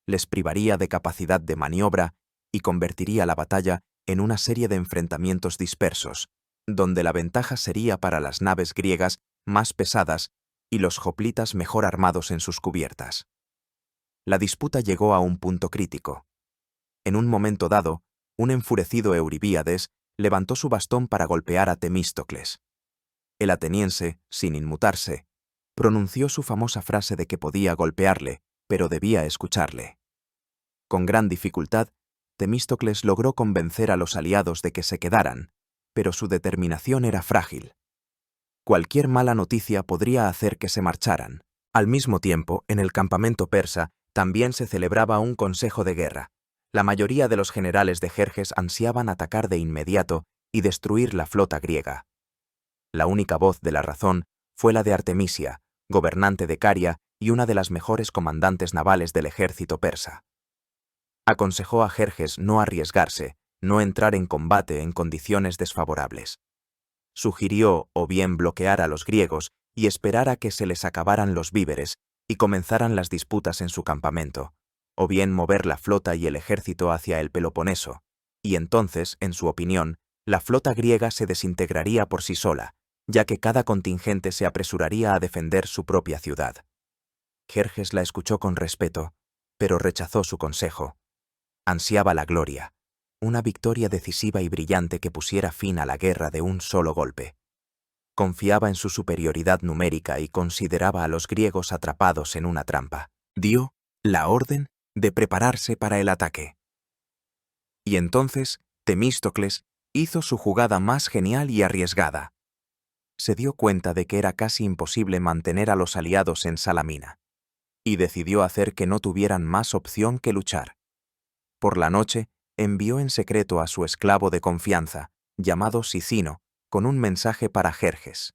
les privaría de capacidad de maniobra y convertiría la batalla en una serie de enfrentamientos dispersos, donde la ventaja sería para las naves griegas más pesadas y los hoplitas mejor armados en sus cubiertas. La disputa llegó a un punto crítico. En un momento dado, un enfurecido Euribíades levantó su bastón para golpear a Temístocles. El ateniense, sin inmutarse, pronunció su famosa frase de que podía golpearle, pero debía escucharle. Con gran dificultad, Temístocles logró convencer a los aliados de que se quedaran, pero su determinación era frágil. Cualquier mala noticia podría hacer que se marcharan. Al mismo tiempo, en el campamento persa también se celebraba un consejo de guerra. La mayoría de los generales de Jerjes ansiaban atacar de inmediato y destruir la flota griega. La única voz de la razón fue la de Artemisia, gobernante de Caria y una de las mejores comandantes navales del ejército persa. Aconsejó a Jerjes no arriesgarse, no entrar en combate en condiciones desfavorables. Sugirió o bien bloquear a los griegos y esperar a que se les acabaran los víveres y comenzaran las disputas en su campamento, o bien mover la flota y el ejército hacia el Peloponeso, y entonces, en su opinión, la flota griega se desintegraría por sí sola, ya que cada contingente se apresuraría a defender su propia ciudad. Jerjes la escuchó con respeto, pero rechazó su consejo. Ansiaba la gloria, una victoria decisiva y brillante que pusiera fin a la guerra de un solo golpe. Confiaba en su superioridad numérica y consideraba a los griegos atrapados en una trampa. Dio la orden de prepararse para el ataque. Y entonces, Temístocles hizo su jugada más genial y arriesgada. Se dio cuenta de que era casi imposible mantener a los aliados en Salamina, y decidió hacer que no tuvieran más opción que luchar. Por la noche, envió en secreto a su esclavo de confianza, llamado Sicino, con un mensaje para Jerjes.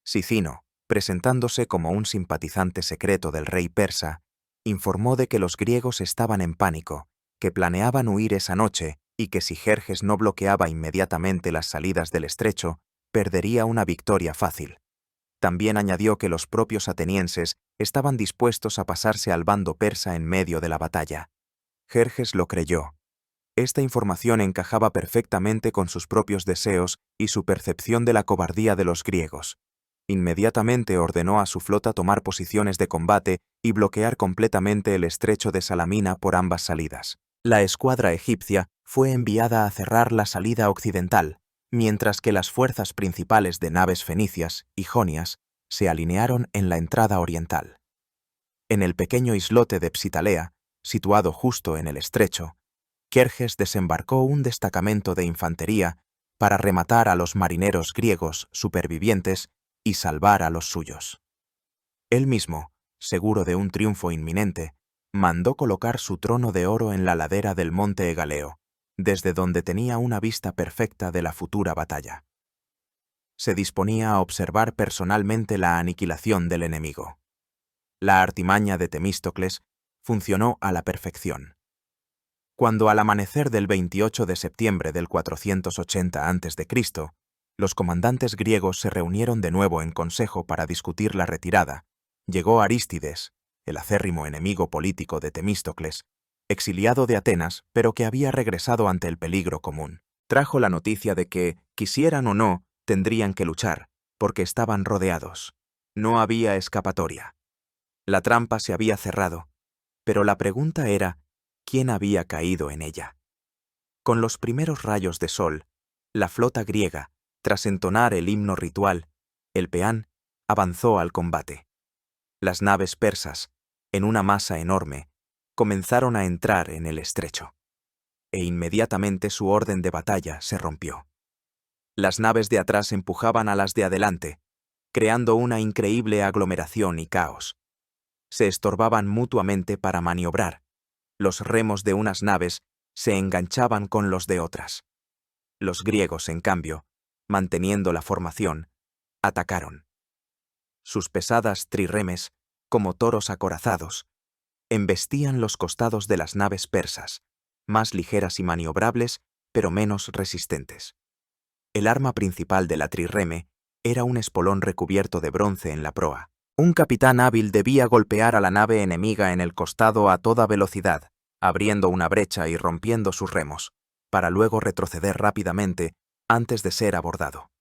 Sicino, presentándose como un simpatizante secreto del rey persa, informó de que los griegos estaban en pánico, que planeaban huir esa noche y que si Jerjes no bloqueaba inmediatamente las salidas del estrecho, perdería una victoria fácil. También añadió que los propios atenienses estaban dispuestos a pasarse al bando persa en medio de la batalla. Jerjes lo creyó. Esta información encajaba perfectamente con sus propios deseos y su percepción de la cobardía de los griegos. Inmediatamente ordenó a su flota tomar posiciones de combate y bloquear completamente el estrecho de Salamina por ambas salidas. La escuadra egipcia fue enviada a cerrar la salida occidental, mientras que las fuerzas principales de naves fenicias y jonias se alinearon en la entrada oriental. En el pequeño islote de Psitalea, situado justo en el estrecho, Jerjes desembarcó un destacamento de infantería para rematar a los marineros griegos supervivientes y salvar a los suyos. Él mismo, seguro de un triunfo inminente, mandó colocar su trono de oro en la ladera del monte Egaleo, desde donde tenía una vista perfecta de la futura batalla. Se disponía a observar personalmente la aniquilación del enemigo. La artimaña de Temístocles funcionó a la perfección. Cuando al amanecer del 28 de septiembre del 480 a.C., los comandantes griegos se reunieron de nuevo en consejo para discutir la retirada, llegó Arístides, el acérrimo enemigo político de Temístocles, exiliado de Atenas, pero que había regresado ante el peligro común. Trajo la noticia de que, quisieran o no, tendrían que luchar, porque estaban rodeados. No había escapatoria. La trampa se había cerrado, pero la pregunta era, ¿quién había caído en ella? Con los primeros rayos de sol, la flota griega, tras entonar el himno ritual, el peán, avanzó al combate. Las naves persas, en una masa enorme, comenzaron a entrar en el estrecho. E inmediatamente su orden de batalla se rompió. Las naves de atrás empujaban a las de adelante, creando una increíble aglomeración y caos. Se estorbaban mutuamente para maniobrar. Los remos de unas naves se enganchaban con los de otras. Los griegos, en cambio, manteniendo la formación, atacaron. Sus pesadas trirremes, como toros acorazados, embestían los costados de las naves persas, más ligeras y maniobrables, pero menos resistentes. El arma principal de la trirreme era un espolón recubierto de bronce en la proa. Un capitán hábil debía golpear a la nave enemiga en el costado a toda velocidad, abriendo una brecha y rompiendo sus remos, para luego retroceder rápidamente antes de ser abordado.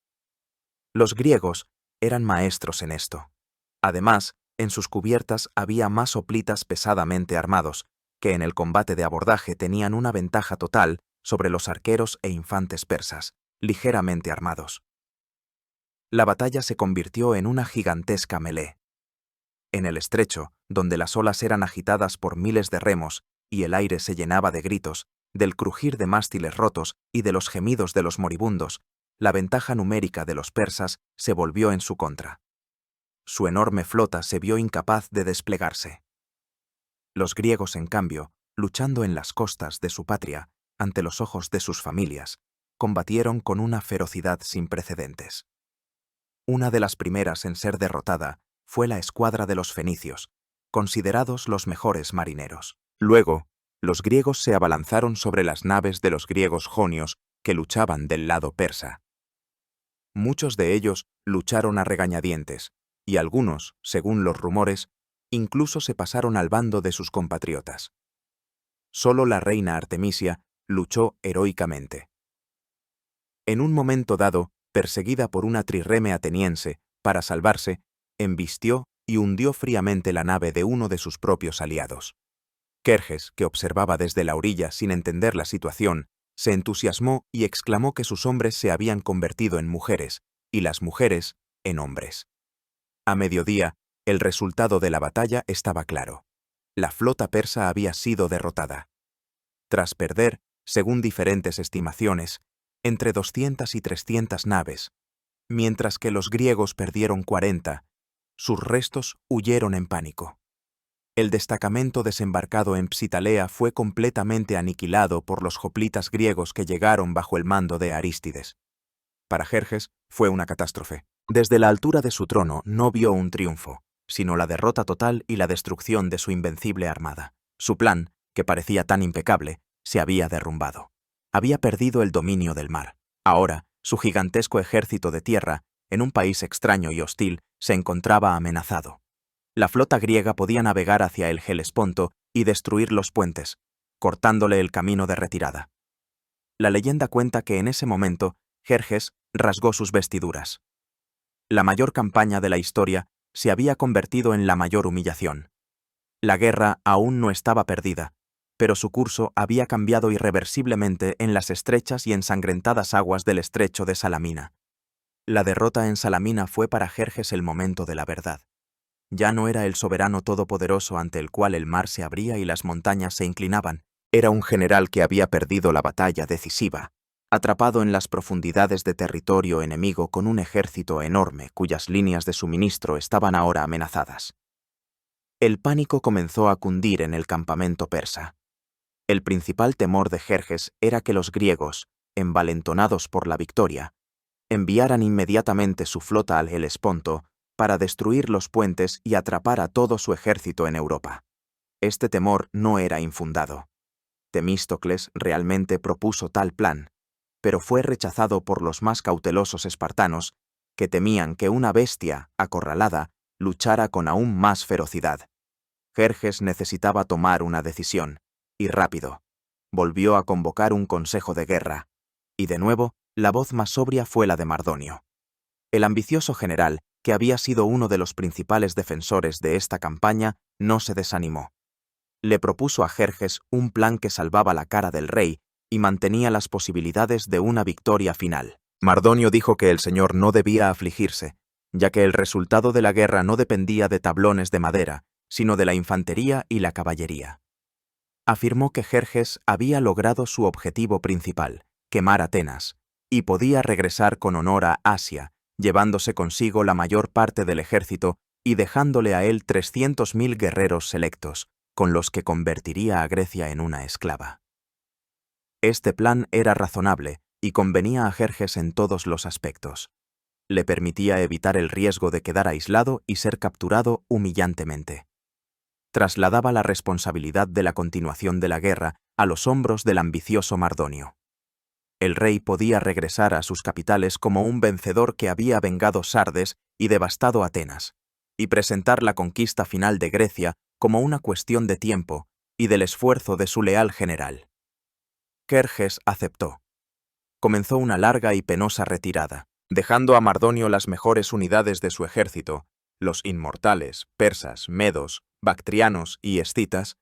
Los griegos eran maestros en esto. Además, en sus cubiertas había más hoplitas pesadamente armados, que en el combate de abordaje tenían una ventaja total sobre los arqueros e infantes persas, ligeramente armados. La batalla se convirtió en una gigantesca melé. En el estrecho, donde las olas eran agitadas por miles de remos y el aire se llenaba de gritos, del crujir de mástiles rotos y de los gemidos de los moribundos, la ventaja numérica de los persas se volvió en su contra. Su enorme flota se vio incapaz de desplegarse. Los griegos, en cambio, luchando en las costas de su patria, ante los ojos de sus familias, combatieron con una ferocidad sin precedentes. Una de las primeras en ser derrotada fue la escuadra de los fenicios, considerados los mejores marineros. Luego, los griegos se abalanzaron sobre las naves de los griegos jonios que luchaban del lado persa. Muchos de ellos lucharon a regañadientes, y algunos, según los rumores, incluso se pasaron al bando de sus compatriotas. Solo la reina Artemisia luchó heroicamente. En un momento dado, perseguida por una trirreme ateniense, para salvarse, embistió y hundió fríamente la nave de uno de sus propios aliados. Jerjes, que observaba desde la orilla sin entender la situación, se entusiasmó y exclamó que sus hombres se habían convertido en mujeres, y las mujeres en hombres. A mediodía, el resultado de la batalla estaba claro. La flota persa había sido derrotada. Tras perder, según diferentes estimaciones, entre 200 y 300 naves, mientras que los griegos perdieron 40, sus restos huyeron en pánico. El destacamento desembarcado en Psitalea fue completamente aniquilado por los hoplitas griegos que llegaron bajo el mando de Arístides. Para Jerjes fue una catástrofe. Desde la altura de su trono no vio un triunfo, sino la derrota total y la destrucción de su invencible armada. Su plan, que parecía tan impecable, se había derrumbado. Había perdido el dominio del mar. Ahora, su gigantesco ejército de tierra, en un país extraño y hostil, se encontraba amenazado. La flota griega podía navegar hacia el Helesponto y destruir los puentes, cortándole el camino de retirada. La leyenda cuenta que en ese momento, Jerjes rasgó sus vestiduras. La mayor campaña de la historia se había convertido en la mayor humillación. La guerra aún no estaba perdida, pero su curso había cambiado irreversiblemente en las estrechas y ensangrentadas aguas del estrecho de Salamina. La derrota en Salamina fue para Jerjes el momento de la verdad. Ya no era el soberano todopoderoso ante el cual el mar se abría y las montañas se inclinaban. Era un general que había perdido la batalla decisiva, atrapado en las profundidades de territorio enemigo con un ejército enorme cuyas líneas de suministro estaban ahora amenazadas. El pánico comenzó a cundir en el campamento persa. El principal temor de Jerjes era que los griegos, envalentonados por la victoria, enviaran inmediatamente su flota al Helesponto para destruir los puentes y atrapar a todo su ejército en Europa. Este temor no era infundado. Temístocles realmente propuso tal plan, pero fue rechazado por los más cautelosos espartanos, que temían que una bestia, acorralada, luchara con aún más ferocidad. Jerjes necesitaba tomar una decisión, y rápido. Volvió a convocar un consejo de guerra, y de nuevo, la voz más sobria fue la de Mardonio. El ambicioso general, que había sido uno de los principales defensores de esta campaña, no se desanimó. Le propuso a Jerjes un plan que salvaba la cara del rey y mantenía las posibilidades de una victoria final. Mardonio dijo que el señor no debía afligirse, ya que el resultado de la guerra no dependía de tablones de madera, sino de la infantería y la caballería. Afirmó que Jerjes había logrado su objetivo principal, quemar Atenas, y podía regresar con honor a Asia, llevándose consigo la mayor parte del ejército y dejándole a él 300.000 guerreros selectos, con los que convertiría a Grecia en una esclava. Este plan era razonable y convenía a Jerjes en todos los aspectos. Le permitía evitar el riesgo de quedar aislado y ser capturado humillantemente. Trasladaba la responsabilidad de la continuación de la guerra a los hombros del ambicioso Mardonio. El rey podía regresar a sus capitales como un vencedor que había vengado Sardes y devastado Atenas, y presentar la conquista final de Grecia como una cuestión de tiempo y del esfuerzo de su leal general. Jerjes aceptó. Comenzó una larga y penosa retirada, dejando a Mardonio las mejores unidades de su ejército, los inmortales, persas, medos, bactrianos y escitas.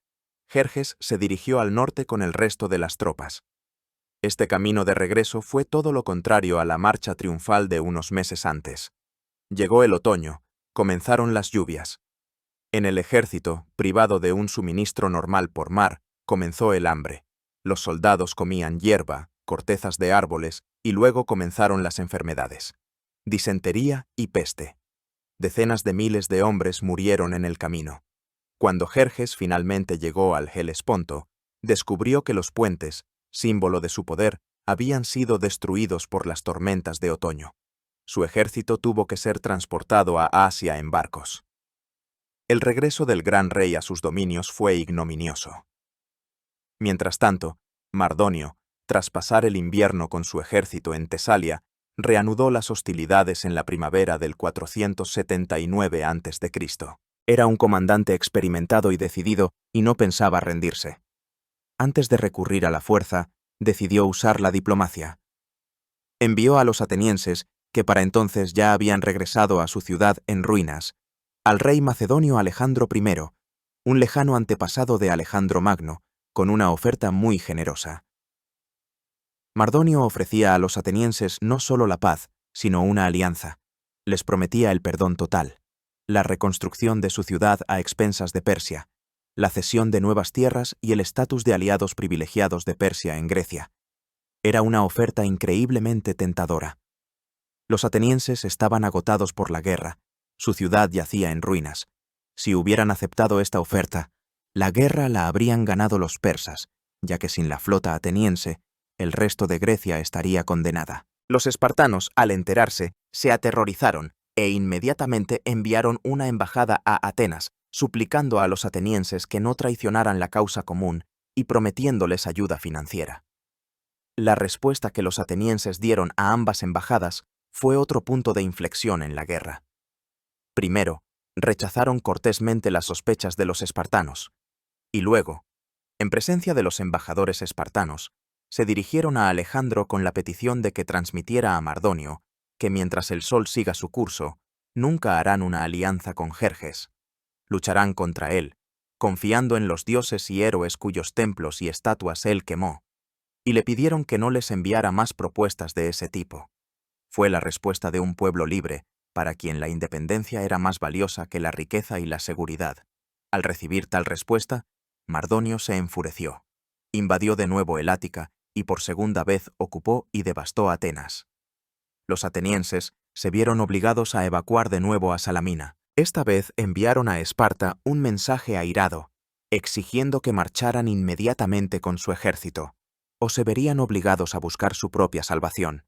Jerjes se dirigió al norte con el resto de las tropas. Este camino de regreso fue todo lo contrario a la marcha triunfal de unos meses antes. Llegó el otoño, comenzaron las lluvias. En el ejército, privado de un suministro normal por mar, comenzó el hambre. Los soldados comían hierba, cortezas de árboles, y luego comenzaron las enfermedades. Disentería y peste. Decenas de miles de hombres murieron en el camino. Cuando Jerjes finalmente llegó al Helesponto, descubrió que los puentes, símbolo de su poder, habían sido destruidos por las tormentas de otoño. Su ejército tuvo que ser transportado a Asia en barcos. El regreso del gran rey a sus dominios fue ignominioso. Mientras tanto, Mardonio, tras pasar el invierno con su ejército en Tesalia, reanudó las hostilidades en la primavera del 479 a.C. Era un comandante experimentado y decidido y no pensaba rendirse. Antes de recurrir a la fuerza, decidió usar la diplomacia. Envió a los atenienses, que para entonces ya habían regresado a su ciudad en ruinas, al rey macedonio Alejandro I, un lejano antepasado de Alejandro Magno, con una oferta muy generosa. Mardonio ofrecía a los atenienses no solo la paz, sino una alianza. Les prometía el perdón total, la reconstrucción de su ciudad a expensas de Persia, la cesión de nuevas tierras y el estatus de aliados privilegiados de Persia en Grecia. Era una oferta increíblemente tentadora. Los atenienses estaban agotados por la guerra, su ciudad yacía en ruinas. Si hubieran aceptado esta oferta, la guerra la habrían ganado los persas, ya que sin la flota ateniense, el resto de Grecia estaría condenada. Los espartanos, al enterarse, se aterrorizaron e inmediatamente enviaron una embajada a Atenas, suplicando a los atenienses que no traicionaran la causa común y prometiéndoles ayuda financiera. La respuesta que los atenienses dieron a ambas embajadas fue otro punto de inflexión en la guerra. Primero, rechazaron cortésmente las sospechas de los espartanos, y luego, en presencia de los embajadores espartanos, se dirigieron a Alejandro con la petición de que transmitiera a Mardonio que mientras el sol siga su curso, nunca harán una alianza con Jerjes. Lucharán contra él, confiando en los dioses y héroes cuyos templos y estatuas él quemó, y le pidieron que no les enviara más propuestas de ese tipo. Fue la respuesta de un pueblo libre, para quien la independencia era más valiosa que la riqueza y la seguridad. Al recibir tal respuesta, Mardonio se enfureció. Invadió de nuevo el Ática y por segunda vez ocupó y devastó Atenas. Los atenienses se vieron obligados a evacuar de nuevo a Salamina. Esta vez enviaron a Esparta un mensaje airado, exigiendo que marcharan inmediatamente con su ejército, o se verían obligados a buscar su propia salvación.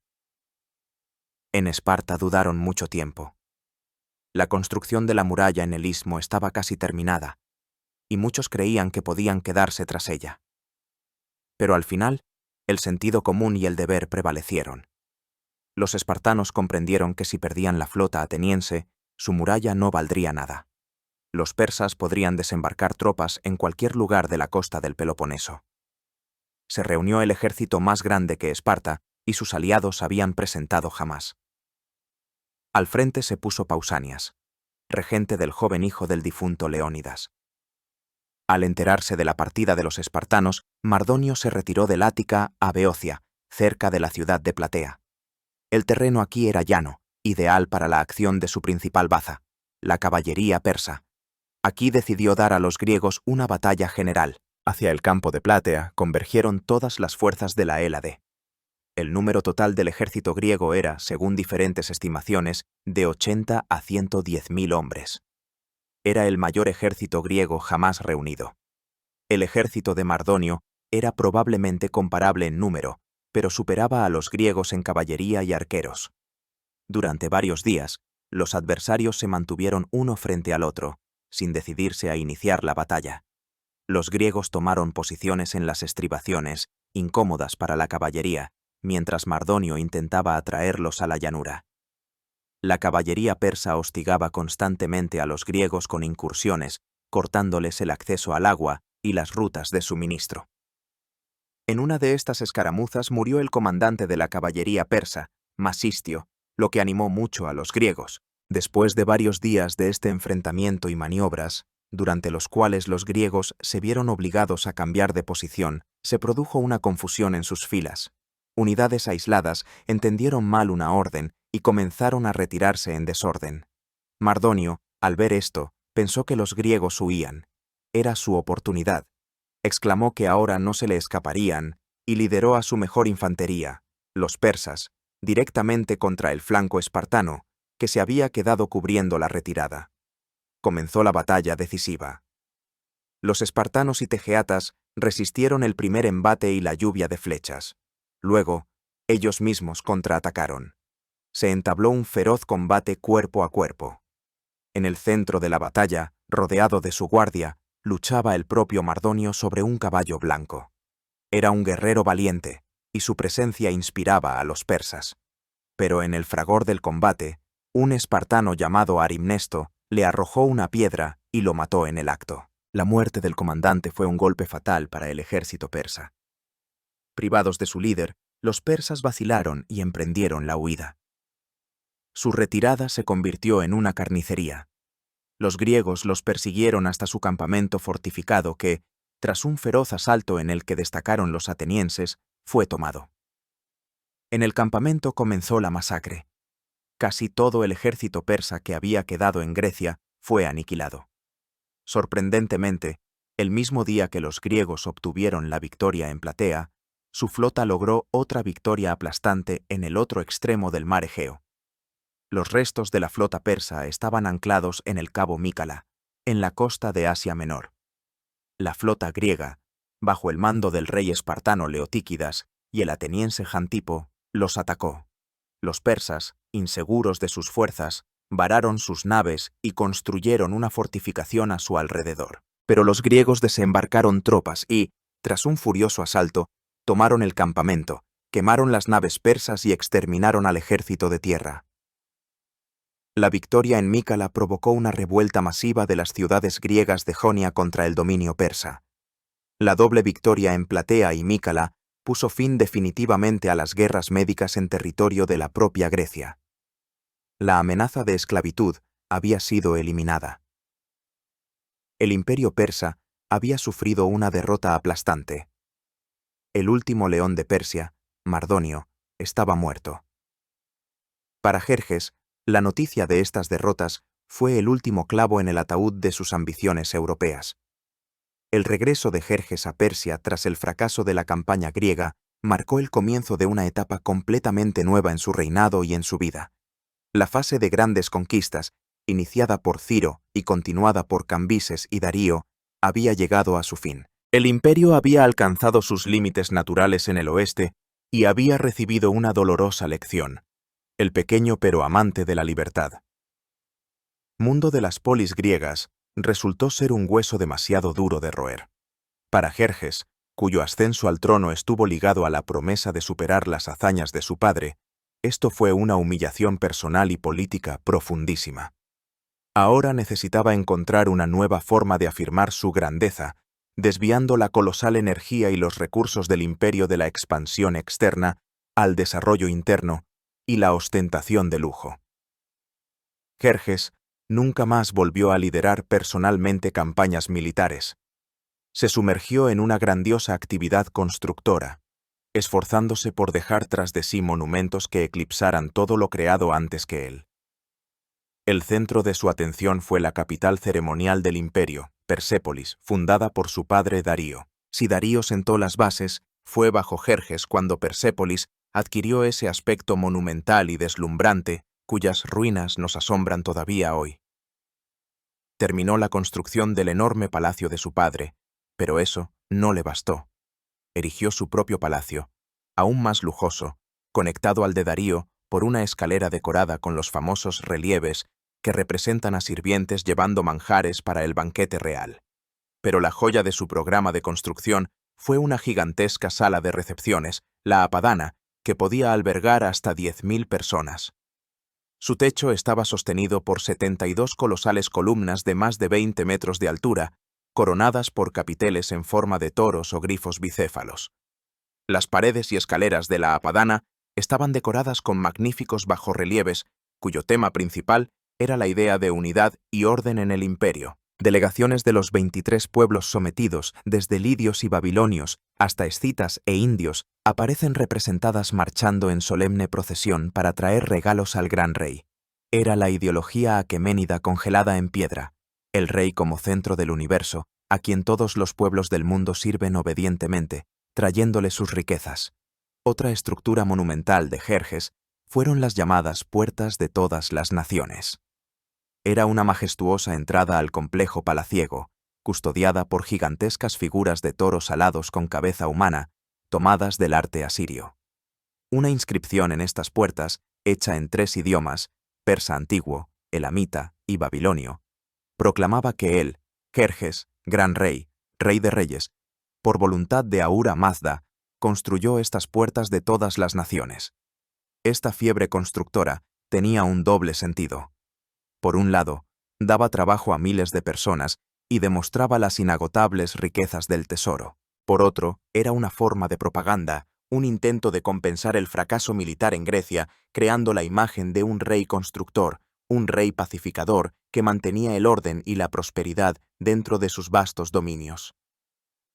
En Esparta dudaron mucho tiempo. La construcción de la muralla en el istmo estaba casi terminada, y muchos creían que podían quedarse tras ella. Pero al final, el sentido común y el deber prevalecieron. Los espartanos comprendieron que si perdían la flota ateniense, su muralla no valdría nada. Los persas podrían desembarcar tropas en cualquier lugar de la costa del Peloponeso. Se reunió el ejército más grande que Esparta y sus aliados habían presentado jamás. Al frente se puso Pausanias, regente del joven hijo del difunto Leónidas. Al enterarse de la partida de los espartanos, Mardonio se retiró del Ática a Beocia, cerca de la ciudad de Platea. El terreno aquí era llano, ideal para la acción de su principal baza, la caballería persa. Aquí decidió dar a los griegos una batalla general. Hacia el campo de Platea convergieron todas las fuerzas de la Hélade. El número total del ejército griego era, según diferentes estimaciones, de 80 a 110.000 hombres. Era el mayor ejército griego jamás reunido. El ejército de Mardonio era probablemente comparable en número, pero superaba a los griegos en caballería y arqueros. Durante varios días, los adversarios se mantuvieron uno frente al otro, sin decidirse a iniciar la batalla. Los griegos tomaron posiciones en las estribaciones, incómodas para la caballería, mientras Mardonio intentaba atraerlos a la llanura. La caballería persa hostigaba constantemente a los griegos con incursiones, cortándoles el acceso al agua y las rutas de suministro. En una de estas escaramuzas murió el comandante de la caballería persa, Masistio, lo que animó mucho a los griegos. Después de varios días de este enfrentamiento y maniobras, durante los cuales los griegos se vieron obligados a cambiar de posición, se produjo una confusión en sus filas. Unidades aisladas entendieron mal una orden y comenzaron a retirarse en desorden. Mardonio, al ver esto, pensó que los griegos huían. Era su oportunidad. Exclamó que ahora no se le escaparían y lideró a su mejor infantería, los persas, directamente contra el flanco espartano, que se había quedado cubriendo la retirada. Comenzó la batalla decisiva. Los espartanos y tegeatas resistieron el primer embate y la lluvia de flechas. Luego, ellos mismos contraatacaron. Se entabló un feroz combate cuerpo a cuerpo. En el centro de la batalla, rodeado de su guardia, luchaba el propio Mardonio sobre un caballo blanco. Era un guerrero valiente, y su presencia inspiraba a los persas. Pero en el fragor del combate, un espartano llamado Arimnesto le arrojó una piedra y lo mató en el acto. La muerte del comandante fue un golpe fatal para el ejército persa. Privados de su líder, los persas vacilaron y emprendieron la huida. Su retirada se convirtió en una carnicería. Los griegos los persiguieron hasta su campamento fortificado que, tras un feroz asalto en el que destacaron los atenienses, fue tomado. En el campamento comenzó la masacre. Casi todo el ejército persa que había quedado en Grecia fue aniquilado. Sorprendentemente, el mismo día que los griegos obtuvieron la victoria en Platea, su flota logró otra victoria aplastante en el otro extremo del mar Egeo. Los restos de la flota persa estaban anclados en el cabo Mícala, en la costa de Asia Menor. La flota griega, bajo el mando del rey espartano Leotíquidas y el ateniense Jantipo, los atacó. Los persas, inseguros de sus fuerzas, vararon sus naves y construyeron una fortificación a su alrededor. Pero los griegos desembarcaron tropas y, tras un furioso asalto, tomaron el campamento, quemaron las naves persas y exterminaron al ejército de tierra. La victoria en Mícala provocó una revuelta masiva de las ciudades griegas de Jonia contra el dominio persa. La doble victoria en Platea y Mícala puso fin definitivamente a las guerras médicas en territorio de la propia Grecia. La amenaza de esclavitud había sido eliminada. El imperio persa había sufrido una derrota aplastante. El último león de Persia, Mardonio, estaba muerto. Para Jerjes, la noticia de estas derrotas fue el último clavo en el ataúd de sus ambiciones europeas. El regreso de Jerjes a Persia tras el fracaso de la campaña griega marcó el comienzo de una etapa completamente nueva en su reinado y en su vida. La fase de grandes conquistas, iniciada por Ciro y continuada por Cambises y Darío, había llegado a su fin. El imperio había alcanzado sus límites naturales en el oeste y había recibido una dolorosa lección: el pequeño pero amante de la libertad. Mundo de las polis griegas resultó ser un hueso demasiado duro de roer. Para Jerjes, cuyo ascenso al trono estuvo ligado a la promesa de superar las hazañas de su padre, esto fue una humillación personal y política profundísima. Ahora necesitaba encontrar una nueva forma de afirmar su grandeza, desviando la colosal energía y los recursos del imperio de la expansión externa al desarrollo interno y la ostentación de lujo. Jerjes nunca más volvió a liderar personalmente campañas militares. Se sumergió en una grandiosa actividad constructora, esforzándose por dejar tras de sí monumentos que eclipsaran todo lo creado antes que él. El centro de su atención fue la capital ceremonial del imperio, Persépolis, fundada por su padre Darío. Si Darío sentó las bases, fue bajo Jerjes cuando Persépolis adquirió ese aspecto monumental y deslumbrante cuyas ruinas nos asombran todavía hoy. Terminó la construcción del enorme palacio de su padre, pero eso no le bastó. Erigió su propio palacio, aún más lujoso, conectado al de Darío por una escalera decorada con los famosos relieves que representan a sirvientes llevando manjares para el banquete real. Pero la joya de su programa de construcción fue una gigantesca sala de recepciones, la Apadana, que podía albergar hasta 10.000 personas. Su techo estaba sostenido por 72 colosales columnas de más de 20 metros de altura, coronadas por capiteles en forma de toros o grifos bicéfalos. Las paredes y escaleras de la Apadana estaban decoradas con magníficos bajorrelieves, cuyo tema principal era la idea de unidad y orden en el imperio. Delegaciones de los 23 pueblos sometidos, desde lidios y babilonios hasta escitas e indios, aparecen representadas marchando en solemne procesión para traer regalos al gran rey. Era la ideología aqueménida congelada en piedra, el rey como centro del universo, a quien todos los pueblos del mundo sirven obedientemente, trayéndole sus riquezas. Otra estructura monumental de Jerjes fueron las llamadas Puertas de todas las Naciones. Era una majestuosa entrada al complejo palaciego, custodiada por gigantescas figuras de toros alados con cabeza humana, tomadas del arte asirio. Una inscripción en estas puertas, hecha en 3 idiomas, persa antiguo, elamita y babilonio, proclamaba que él, Jerjes, gran rey, rey de reyes, por voluntad de Ahura Mazda, construyó estas puertas de todas las naciones. Esta fiebre constructora tenía un doble sentido. Por un lado, daba trabajo a miles de personas y demostraba las inagotables riquezas del tesoro. Por otro, era una forma de propaganda, un intento de compensar el fracaso militar en Grecia, creando la imagen de un rey constructor, un rey pacificador que mantenía el orden y la prosperidad dentro de sus vastos dominios.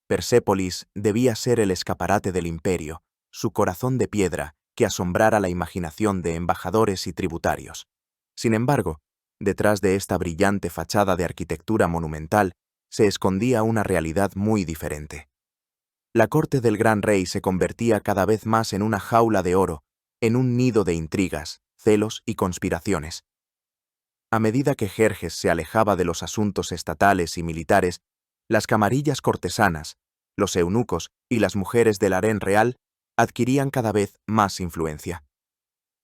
Persépolis debía ser el escaparate del imperio, su corazón de piedra que asombrara la imaginación de embajadores y tributarios. Sin embargo, detrás de esta brillante fachada de arquitectura monumental se escondía una realidad muy diferente. La corte del gran rey se convertía cada vez más en una jaula de oro, en un nido de intrigas, celos y conspiraciones. A medida que Jerjes se alejaba de los asuntos estatales y militares, las camarillas cortesanas, los eunucos y las mujeres del harén real adquirían cada vez más influencia.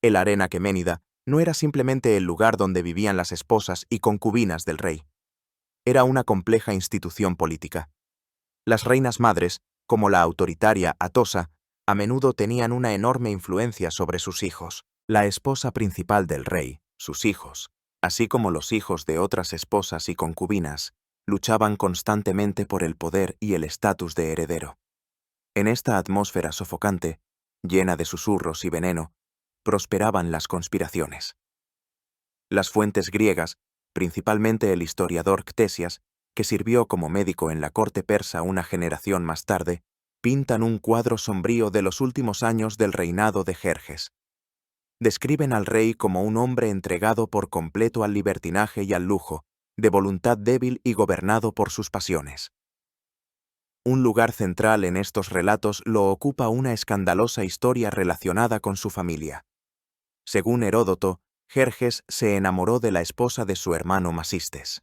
El harén aqueménida no era simplemente el lugar donde vivían las esposas y concubinas del rey. Era una compleja institución política. Las reinas madres, como la autoritaria Atosa, a menudo tenían una enorme influencia sobre sus hijos. La esposa principal del rey, sus hijos, así como los hijos de otras esposas y concubinas, luchaban constantemente por el poder y el estatus de heredero. En esta atmósfera sofocante, llena de susurros y veneno, prosperaban las conspiraciones. Las fuentes griegas, principalmente el historiador Ctesias, que sirvió como médico en la corte persa una generación más tarde, pintan un cuadro sombrío de los últimos años del reinado de Jerjes. Describen al rey como un hombre entregado por completo al libertinaje y al lujo, de voluntad débil y gobernado por sus pasiones. Un lugar central en estos relatos lo ocupa una escandalosa historia relacionada con su familia. Según Heródoto, Jerjes se enamoró de la esposa de su hermano Masistes.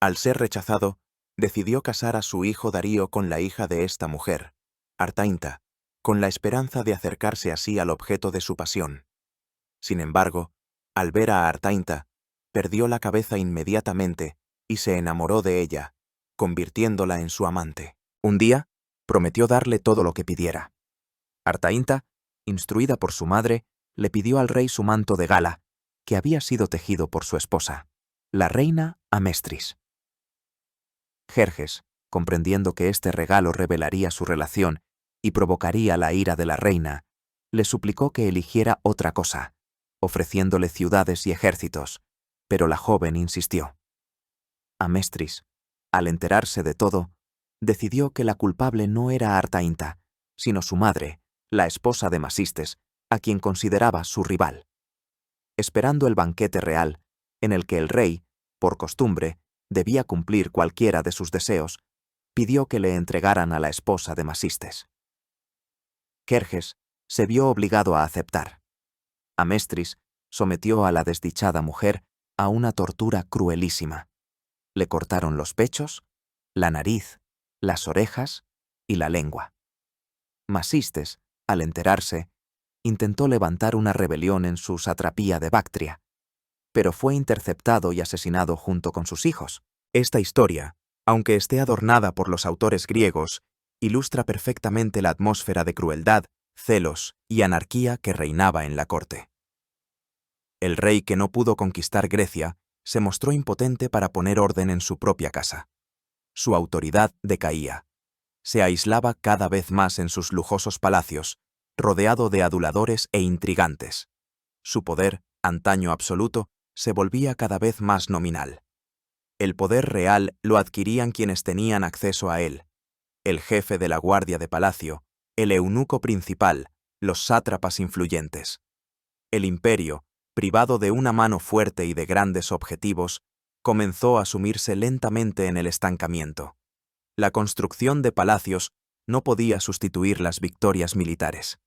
Al ser rechazado, decidió casar a su hijo Darío con la hija de esta mujer, Artainta, con la esperanza de acercarse así al objeto de su pasión. Sin embargo, al ver a Artainta, perdió la cabeza inmediatamente y se enamoró de ella, convirtiéndola en su amante. Un día, prometió darle todo lo que pidiera. Artainta, instruida por su madre, le pidió al rey su manto de gala, que había sido tejido por su esposa, la reina Amestris. Jerjes, comprendiendo que este regalo revelaría su relación y provocaría la ira de la reina, le suplicó que eligiera otra cosa, ofreciéndole ciudades y ejércitos, pero la joven insistió. Amestris, al enterarse de todo, decidió que la culpable no era Artainta, sino su madre, la esposa de Masistes, a quien consideraba su rival. Esperando el banquete real, en el que el rey, por costumbre, debía cumplir cualquiera de sus deseos, pidió que le entregaran a la esposa de Masistes. Jerjes se vio obligado a aceptar. Amestris sometió a la desdichada mujer a una tortura cruelísima. Le cortaron los pechos, la nariz, las orejas y la lengua. Masistes, al enterarse, intentó levantar una rebelión en su satrapía de Bactria, pero fue interceptado y asesinado junto con sus hijos. Esta historia, aunque esté adornada por los autores griegos, ilustra perfectamente la atmósfera de crueldad, celos y anarquía que reinaba en la corte. El rey que no pudo conquistar Grecia se mostró impotente para poner orden en su propia casa. Su autoridad decaía. Se aislaba cada vez más en sus lujosos palacios, rodeado de aduladores e intrigantes. Su poder, antaño absoluto, se volvía cada vez más nominal. El poder real lo adquirían quienes tenían acceso a él: el jefe de la guardia de palacio, el eunuco principal, los sátrapas influyentes. El imperio, privado de una mano fuerte y de grandes objetivos, comenzó a sumirse lentamente en el estancamiento. La construcción de palacios no podía sustituir las victorias militares.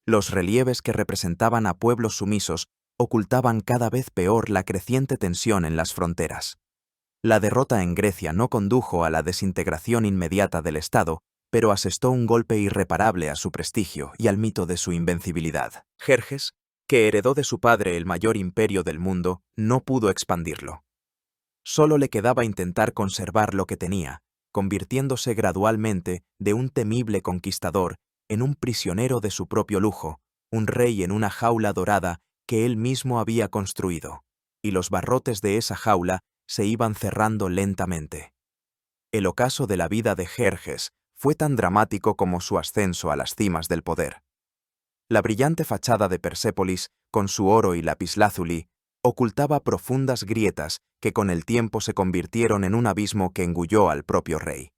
Los relieves que representaban a pueblos sumisos ocultaban cada vez peor la creciente tensión en las fronteras. La derrota en Grecia no condujo a la desintegración inmediata del Estado, pero asestó un golpe irreparable a su prestigio y al mito de su invencibilidad. Jerjes, que heredó de su padre el mayor imperio del mundo, no pudo expandirlo. Solo le quedaba intentar conservar lo que tenía, convirtiéndose gradualmente de un temible conquistador en un prisionero de su propio lujo, un rey en una jaula dorada que él mismo había construido, y los barrotes de esa jaula se iban cerrando lentamente. El ocaso de la vida de Jerjes fue tan dramático como su ascenso a las cimas del poder. La brillante fachada de Persépolis, con su oro y lapislázuli, ocultaba profundas grietas que con el tiempo se convirtieron en un abismo que engulló al propio rey.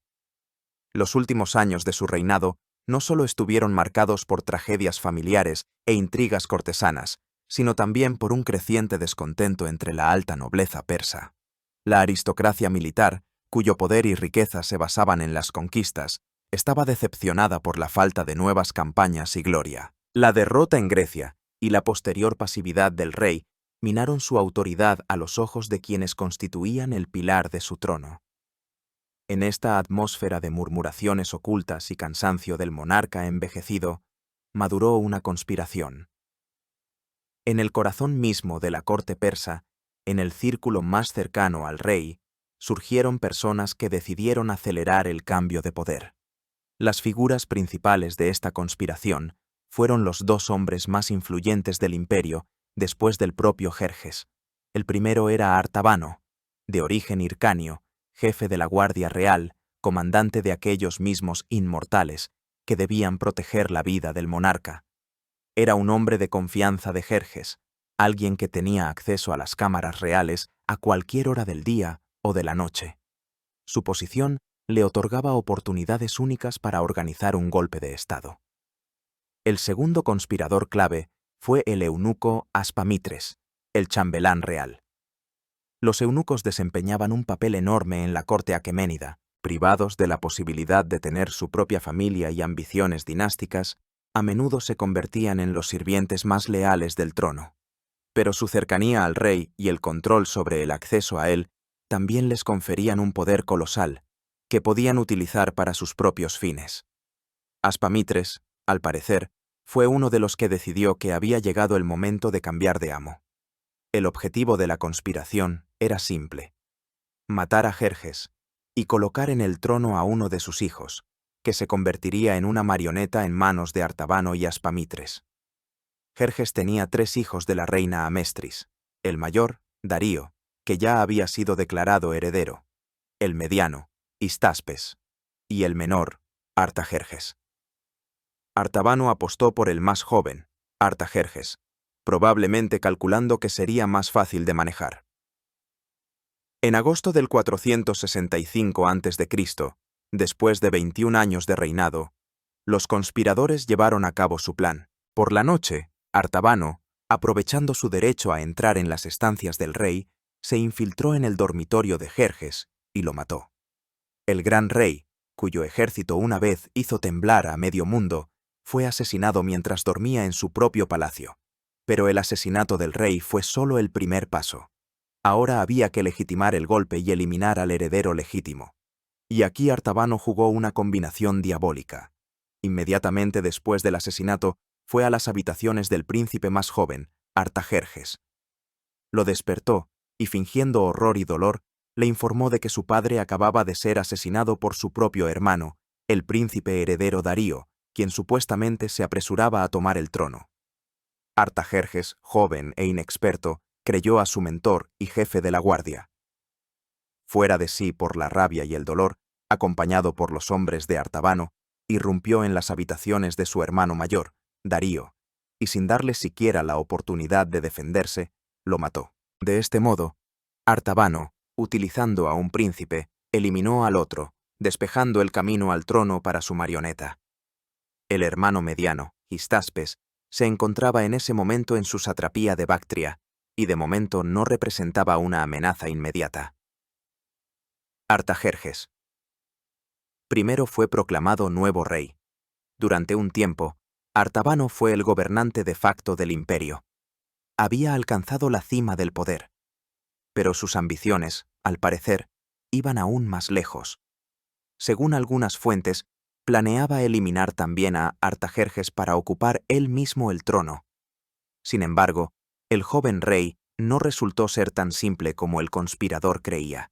Los últimos años de su reinado no solo estuvieron marcados por tragedias familiares e intrigas cortesanas, sino también por un creciente descontento entre la alta nobleza persa. La aristocracia militar, cuyo poder y riqueza se basaban en las conquistas, estaba decepcionada por la falta de nuevas campañas y gloria. La derrota en Grecia y la posterior pasividad del rey minaron su autoridad a los ojos de quienes constituían el pilar de su trono. En esta atmósfera de murmuraciones ocultas y cansancio del monarca envejecido, maduró una conspiración. En el corazón mismo de la corte persa, en el círculo más cercano al rey, surgieron personas que decidieron acelerar el cambio de poder. Las figuras principales de esta conspiración fueron los dos hombres más influyentes del imperio después del propio Jerjes. El primero era Artabano, de origen hircanio, jefe de la Guardia Real, comandante de aquellos mismos inmortales que debían proteger la vida del monarca. Era un hombre de confianza de Jerjes, alguien que tenía acceso a las cámaras reales a cualquier hora del día o de la noche. Su posición le otorgaba oportunidades únicas para organizar un golpe de Estado. El segundo conspirador clave fue el eunuco Aspamitres, el chambelán real. Los eunucos desempeñaban un papel enorme en la corte aqueménida. Privados de la posibilidad de tener su propia familia y ambiciones dinásticas, a menudo se convertían en los sirvientes más leales del trono. Pero su cercanía al rey y el control sobre el acceso a él también les conferían un poder colosal, que podían utilizar para sus propios fines. Aspamitres, al parecer, fue uno de los que decidió que había llegado el momento de cambiar de amo. El objetivo de la conspiración era simple: matar a Jerjes y colocar en el trono a uno de sus hijos, que se convertiría en una marioneta en manos de Artabano y Aspamitres. Jerjes tenía 3 hijos de la reina Amestris: el mayor, Darío, que ya había sido declarado heredero; el mediano, Histaspes; y el menor, Artajerjes. Artabano apostó por el más joven, Artajerjes, probablemente calculando que sería más fácil de manejar. En agosto del 465 a.C., después de 21 años de reinado, los conspiradores llevaron a cabo su plan. Por la noche, Artabano, aprovechando su derecho a entrar en las estancias del rey, se infiltró en el dormitorio de Jerjes y lo mató. El gran rey, cuyo ejército una vez hizo temblar a medio mundo, fue asesinado mientras dormía en su propio palacio. Pero el asesinato del rey fue solo el primer paso. Ahora había que legitimar el golpe y eliminar al heredero legítimo. Y aquí Artabano jugó una combinación diabólica. Inmediatamente después del asesinato, fue a las habitaciones del príncipe más joven, Artajerjes. Lo despertó y, fingiendo horror y dolor, le informó de que su padre acababa de ser asesinado por su propio hermano, el príncipe heredero Darío, quien supuestamente se apresuraba a tomar el trono. Artajerjes, joven e inexperto, creyó a su mentor y jefe de la guardia. Fuera de sí por la rabia y el dolor, acompañado por los hombres de Artabano, irrumpió en las habitaciones de su hermano mayor, Darío, y sin darle siquiera la oportunidad de defenderse, lo mató. De este modo, Artabano, utilizando a un príncipe, eliminó al otro, despejando el camino al trono para su marioneta. El hermano mediano, Histaspes, se encontraba en ese momento en su satrapía de Bactria, y de momento no representaba una amenaza inmediata. Artajerjes. Primero fue proclamado nuevo rey. Durante un tiempo, Artabano fue el gobernante de facto del imperio. Había alcanzado la cima del poder. Pero sus ambiciones, al parecer, iban aún más lejos. Según algunas fuentes, planeaba eliminar también a Artajerjes para ocupar él mismo el trono. Sin embargo, el joven rey no resultó ser tan simple como el conspirador creía.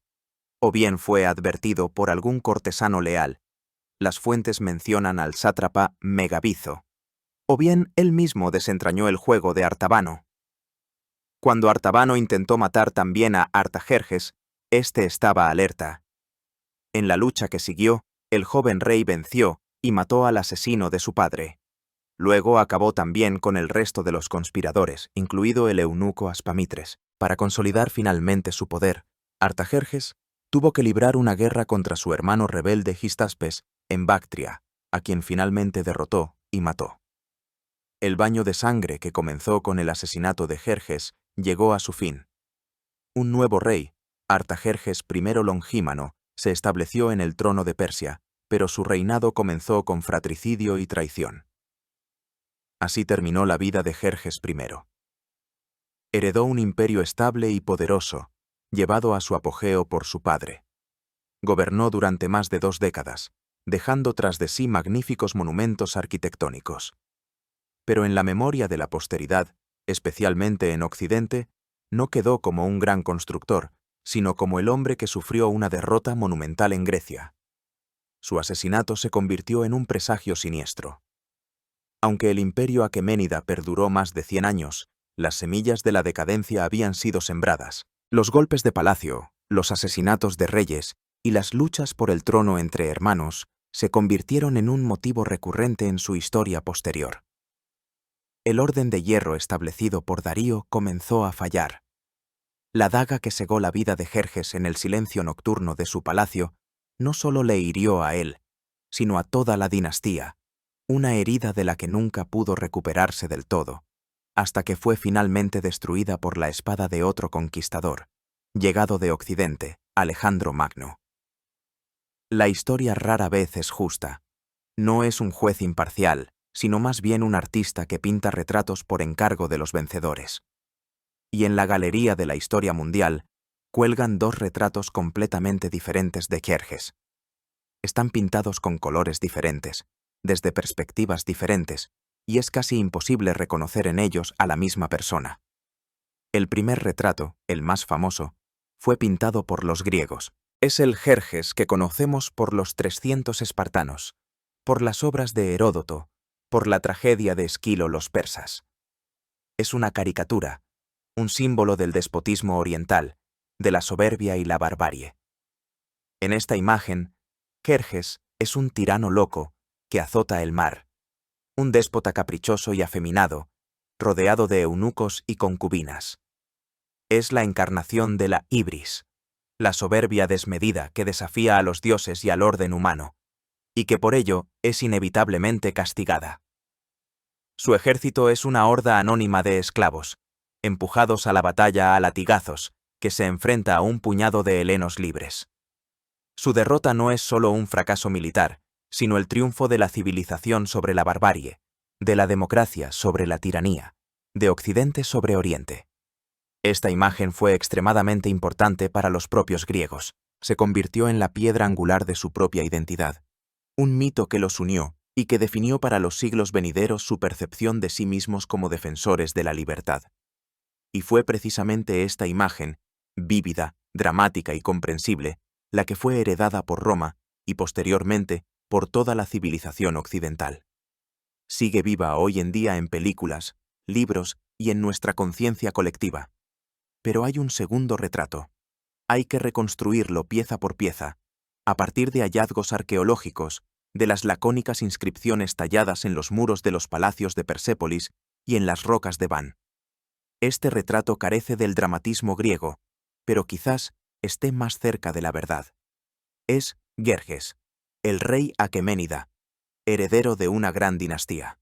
O bien fue advertido por algún cortesano leal. Las fuentes mencionan al sátrapa Megabizo. O bien él mismo desentrañó el juego de Artabano. Cuando Artabano intentó matar también a Artajerjes, éste estaba alerta. En la lucha que siguió, el joven rey venció y mató al asesino de su padre. Luego acabó también con el resto de los conspiradores, incluido el eunuco Aspamitres. Para consolidar finalmente su poder, Artajerjes tuvo que librar una guerra contra su hermano rebelde Histaspes en Bactria, a quien finalmente derrotó y mató. El baño de sangre que comenzó con el asesinato de Jerjes llegó a su fin. Un nuevo rey, Artajerjes I Longímano, se estableció en el trono de Persia, pero su reinado comenzó con fratricidio y traición. Así terminó la vida de Jerjes I. Heredó un imperio estable y poderoso, llevado a su apogeo por su padre. Gobernó durante más de 2 décadas, dejando tras de sí magníficos monumentos arquitectónicos. Pero en la memoria de la posteridad, especialmente en Occidente, no quedó como un gran constructor, sino como el hombre que sufrió una derrota monumental en Grecia. Su asesinato se convirtió en un presagio siniestro. Aunque el imperio aqueménida perduró más de 100 años, las semillas de la decadencia habían sido sembradas. Los golpes de palacio, los asesinatos de reyes y las luchas por el trono entre hermanos se convirtieron en un motivo recurrente en su historia posterior. El orden de hierro establecido por Darío comenzó a fallar. La daga que cegó la vida de Jerjes en el silencio nocturno de su palacio no solo le hirió a él, sino a toda la dinastía, una herida de la que nunca pudo recuperarse del todo, hasta que fue finalmente destruida por la espada de otro conquistador, llegado de Occidente, Alejandro Magno. La historia rara vez es justa. No es un juez imparcial, sino más bien un artista que pinta retratos por encargo de los vencedores. Y en la galería de la historia mundial cuelgan dos retratos completamente diferentes de Jerjes. Están pintados con colores diferentes, desde perspectivas diferentes, y es casi imposible reconocer en ellos a la misma persona. El primer retrato, el más famoso, fue pintado por los griegos. Es el Jerjes que conocemos por los 300 espartanos, por las obras de Heródoto, por la tragedia de Esquilo los persas. Es una caricatura, un símbolo del despotismo oriental, de la soberbia y la barbarie. En esta imagen, Jerjes es un tirano loco que azota el mar, un déspota caprichoso y afeminado, rodeado de eunucos y concubinas. Es la encarnación de la ibris, la soberbia desmedida que desafía a los dioses y al orden humano, y que por ello es inevitablemente castigada. Su ejército es una horda anónima de esclavos, empujados a la batalla a latigazos, que se enfrenta a un puñado de helenos libres. Su derrota no es solo un fracaso militar, sino el triunfo de la civilización sobre la barbarie, de la democracia sobre la tiranía, de Occidente sobre Oriente. Esta imagen fue extremadamente importante para los propios griegos. Se convirtió en la piedra angular de su propia identidad, un mito que los unió y que definió para los siglos venideros su percepción de sí mismos como defensores de la libertad. Y fue precisamente esta imagen, vívida, dramática y comprensible, la que fue heredada por Roma y posteriormente por toda la civilización occidental. Sigue viva hoy en día en películas, libros y en nuestra conciencia colectiva. Pero hay un segundo retrato. Hay que reconstruirlo pieza por pieza, a partir de hallazgos arqueológicos, de las lacónicas inscripciones talladas en los muros de los palacios de Persépolis y en las rocas de Van. Este retrato carece del dramatismo griego, pero quizás esté más cerca de la verdad. Es Jerjes, el rey aqueménida, heredero de una gran dinastía.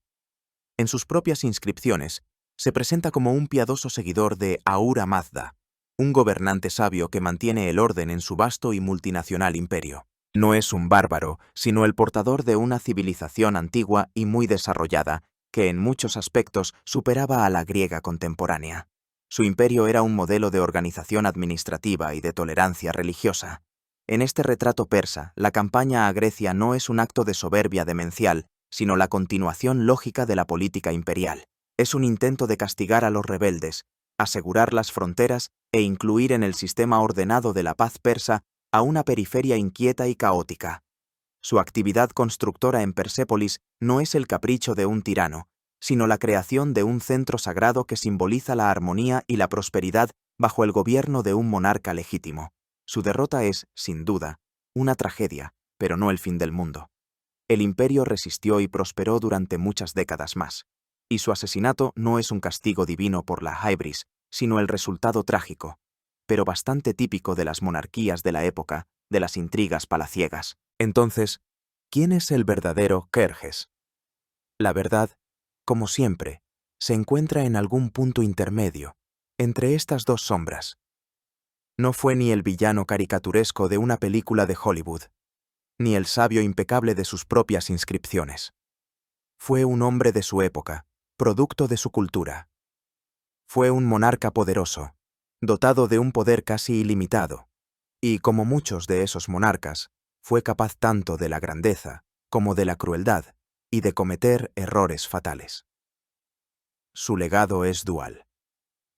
En sus propias inscripciones, se presenta como un piadoso seguidor de Ahura Mazda, un gobernante sabio que mantiene el orden en su vasto y multinacional imperio. No es un bárbaro, sino el portador de una civilización antigua y muy desarrollada, que en muchos aspectos superaba a la griega contemporánea. Su imperio era un modelo de organización administrativa y de tolerancia religiosa. En este retrato persa, la campaña a Grecia no es un acto de soberbia demencial, sino la continuación lógica de la política imperial. Es un intento de castigar a los rebeldes, asegurar las fronteras e incluir en el sistema ordenado de la paz persa a una periferia inquieta y caótica. Su actividad constructora en Persépolis no es el capricho de un tirano, sino la creación de un centro sagrado que simboliza la armonía y la prosperidad bajo el gobierno de un monarca legítimo. Su derrota es, sin duda, una tragedia, pero no el fin del mundo. El imperio resistió y prosperó durante muchas décadas más, y su asesinato no es un castigo divino por la hybris, sino el resultado trágico, pero bastante típico de las monarquías de la época, de las intrigas palaciegas. Entonces, ¿quién es el verdadero Jerjes? La verdad, como siempre, se encuentra en algún punto intermedio, entre estas dos sombras. No fue ni el villano caricaturesco de una película de Hollywood, ni el sabio impecable de sus propias inscripciones. Fue un hombre de su época, producto de su cultura. Fue un monarca poderoso, dotado de un poder casi ilimitado, y como muchos de esos monarcas, fue capaz tanto de la grandeza como de la crueldad y de cometer errores fatales. Su legado es dual.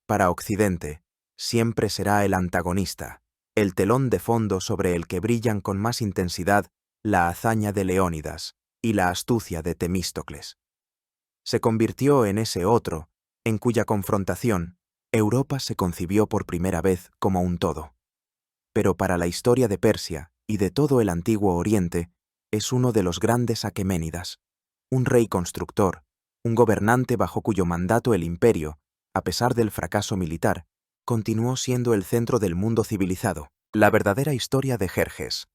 Para Occidente, siempre será el antagonista, el telón de fondo sobre el que brillan con más intensidad la hazaña de Leónidas y la astucia de Temístocles. Se convirtió en ese otro, en cuya confrontación Europa se concibió por primera vez como un todo. Pero para la historia de Persia y de todo el antiguo Oriente, es uno de los grandes Aqueménidas, un rey constructor, un gobernante bajo cuyo mandato el imperio, a pesar del fracaso militar, continuó siendo el centro del mundo civilizado. La verdadera historia de Jerjes.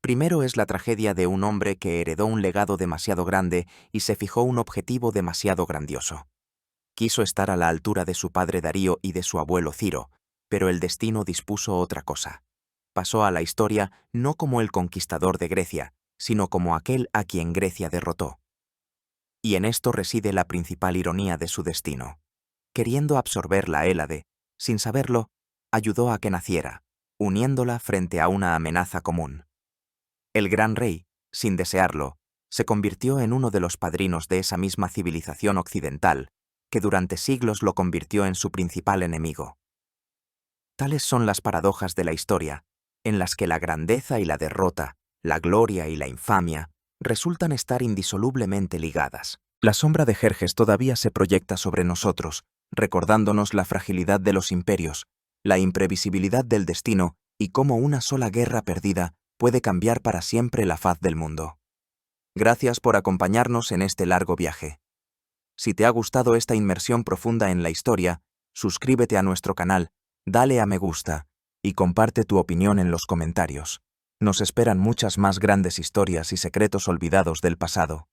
Primero es la tragedia de un hombre que heredó un legado demasiado grande y se fijó un objetivo demasiado grandioso. Quiso estar a la altura de su padre Darío y de su abuelo Ciro, pero el destino dispuso otra cosa. Pasó a la historia no como el conquistador de Grecia, sino como aquel a quien Grecia derrotó. Y en esto reside la principal ironía de su destino. Queriendo absorber la Hélade, sin saberlo, ayudó a que naciera, uniéndola frente a una amenaza común. El gran rey, sin desearlo, se convirtió en uno de los padrinos de esa misma civilización occidental, que durante siglos lo convirtió en su principal enemigo. Tales son las paradojas de la historia, en las que la grandeza y la derrota, la gloria y la infamia, resultan estar indisolublemente ligadas. La sombra de Jerjes todavía se proyecta sobre nosotros, recordándonos la fragilidad de los imperios, la imprevisibilidad del destino y cómo una sola guerra perdida puede cambiar para siempre la faz del mundo. Gracias por acompañarnos en este largo viaje. Si te ha gustado esta inmersión profunda en la historia, suscríbete a nuestro canal, dale a me gusta y comparte tu opinión en los comentarios. Nos esperan muchas más grandes historias y secretos olvidados del pasado.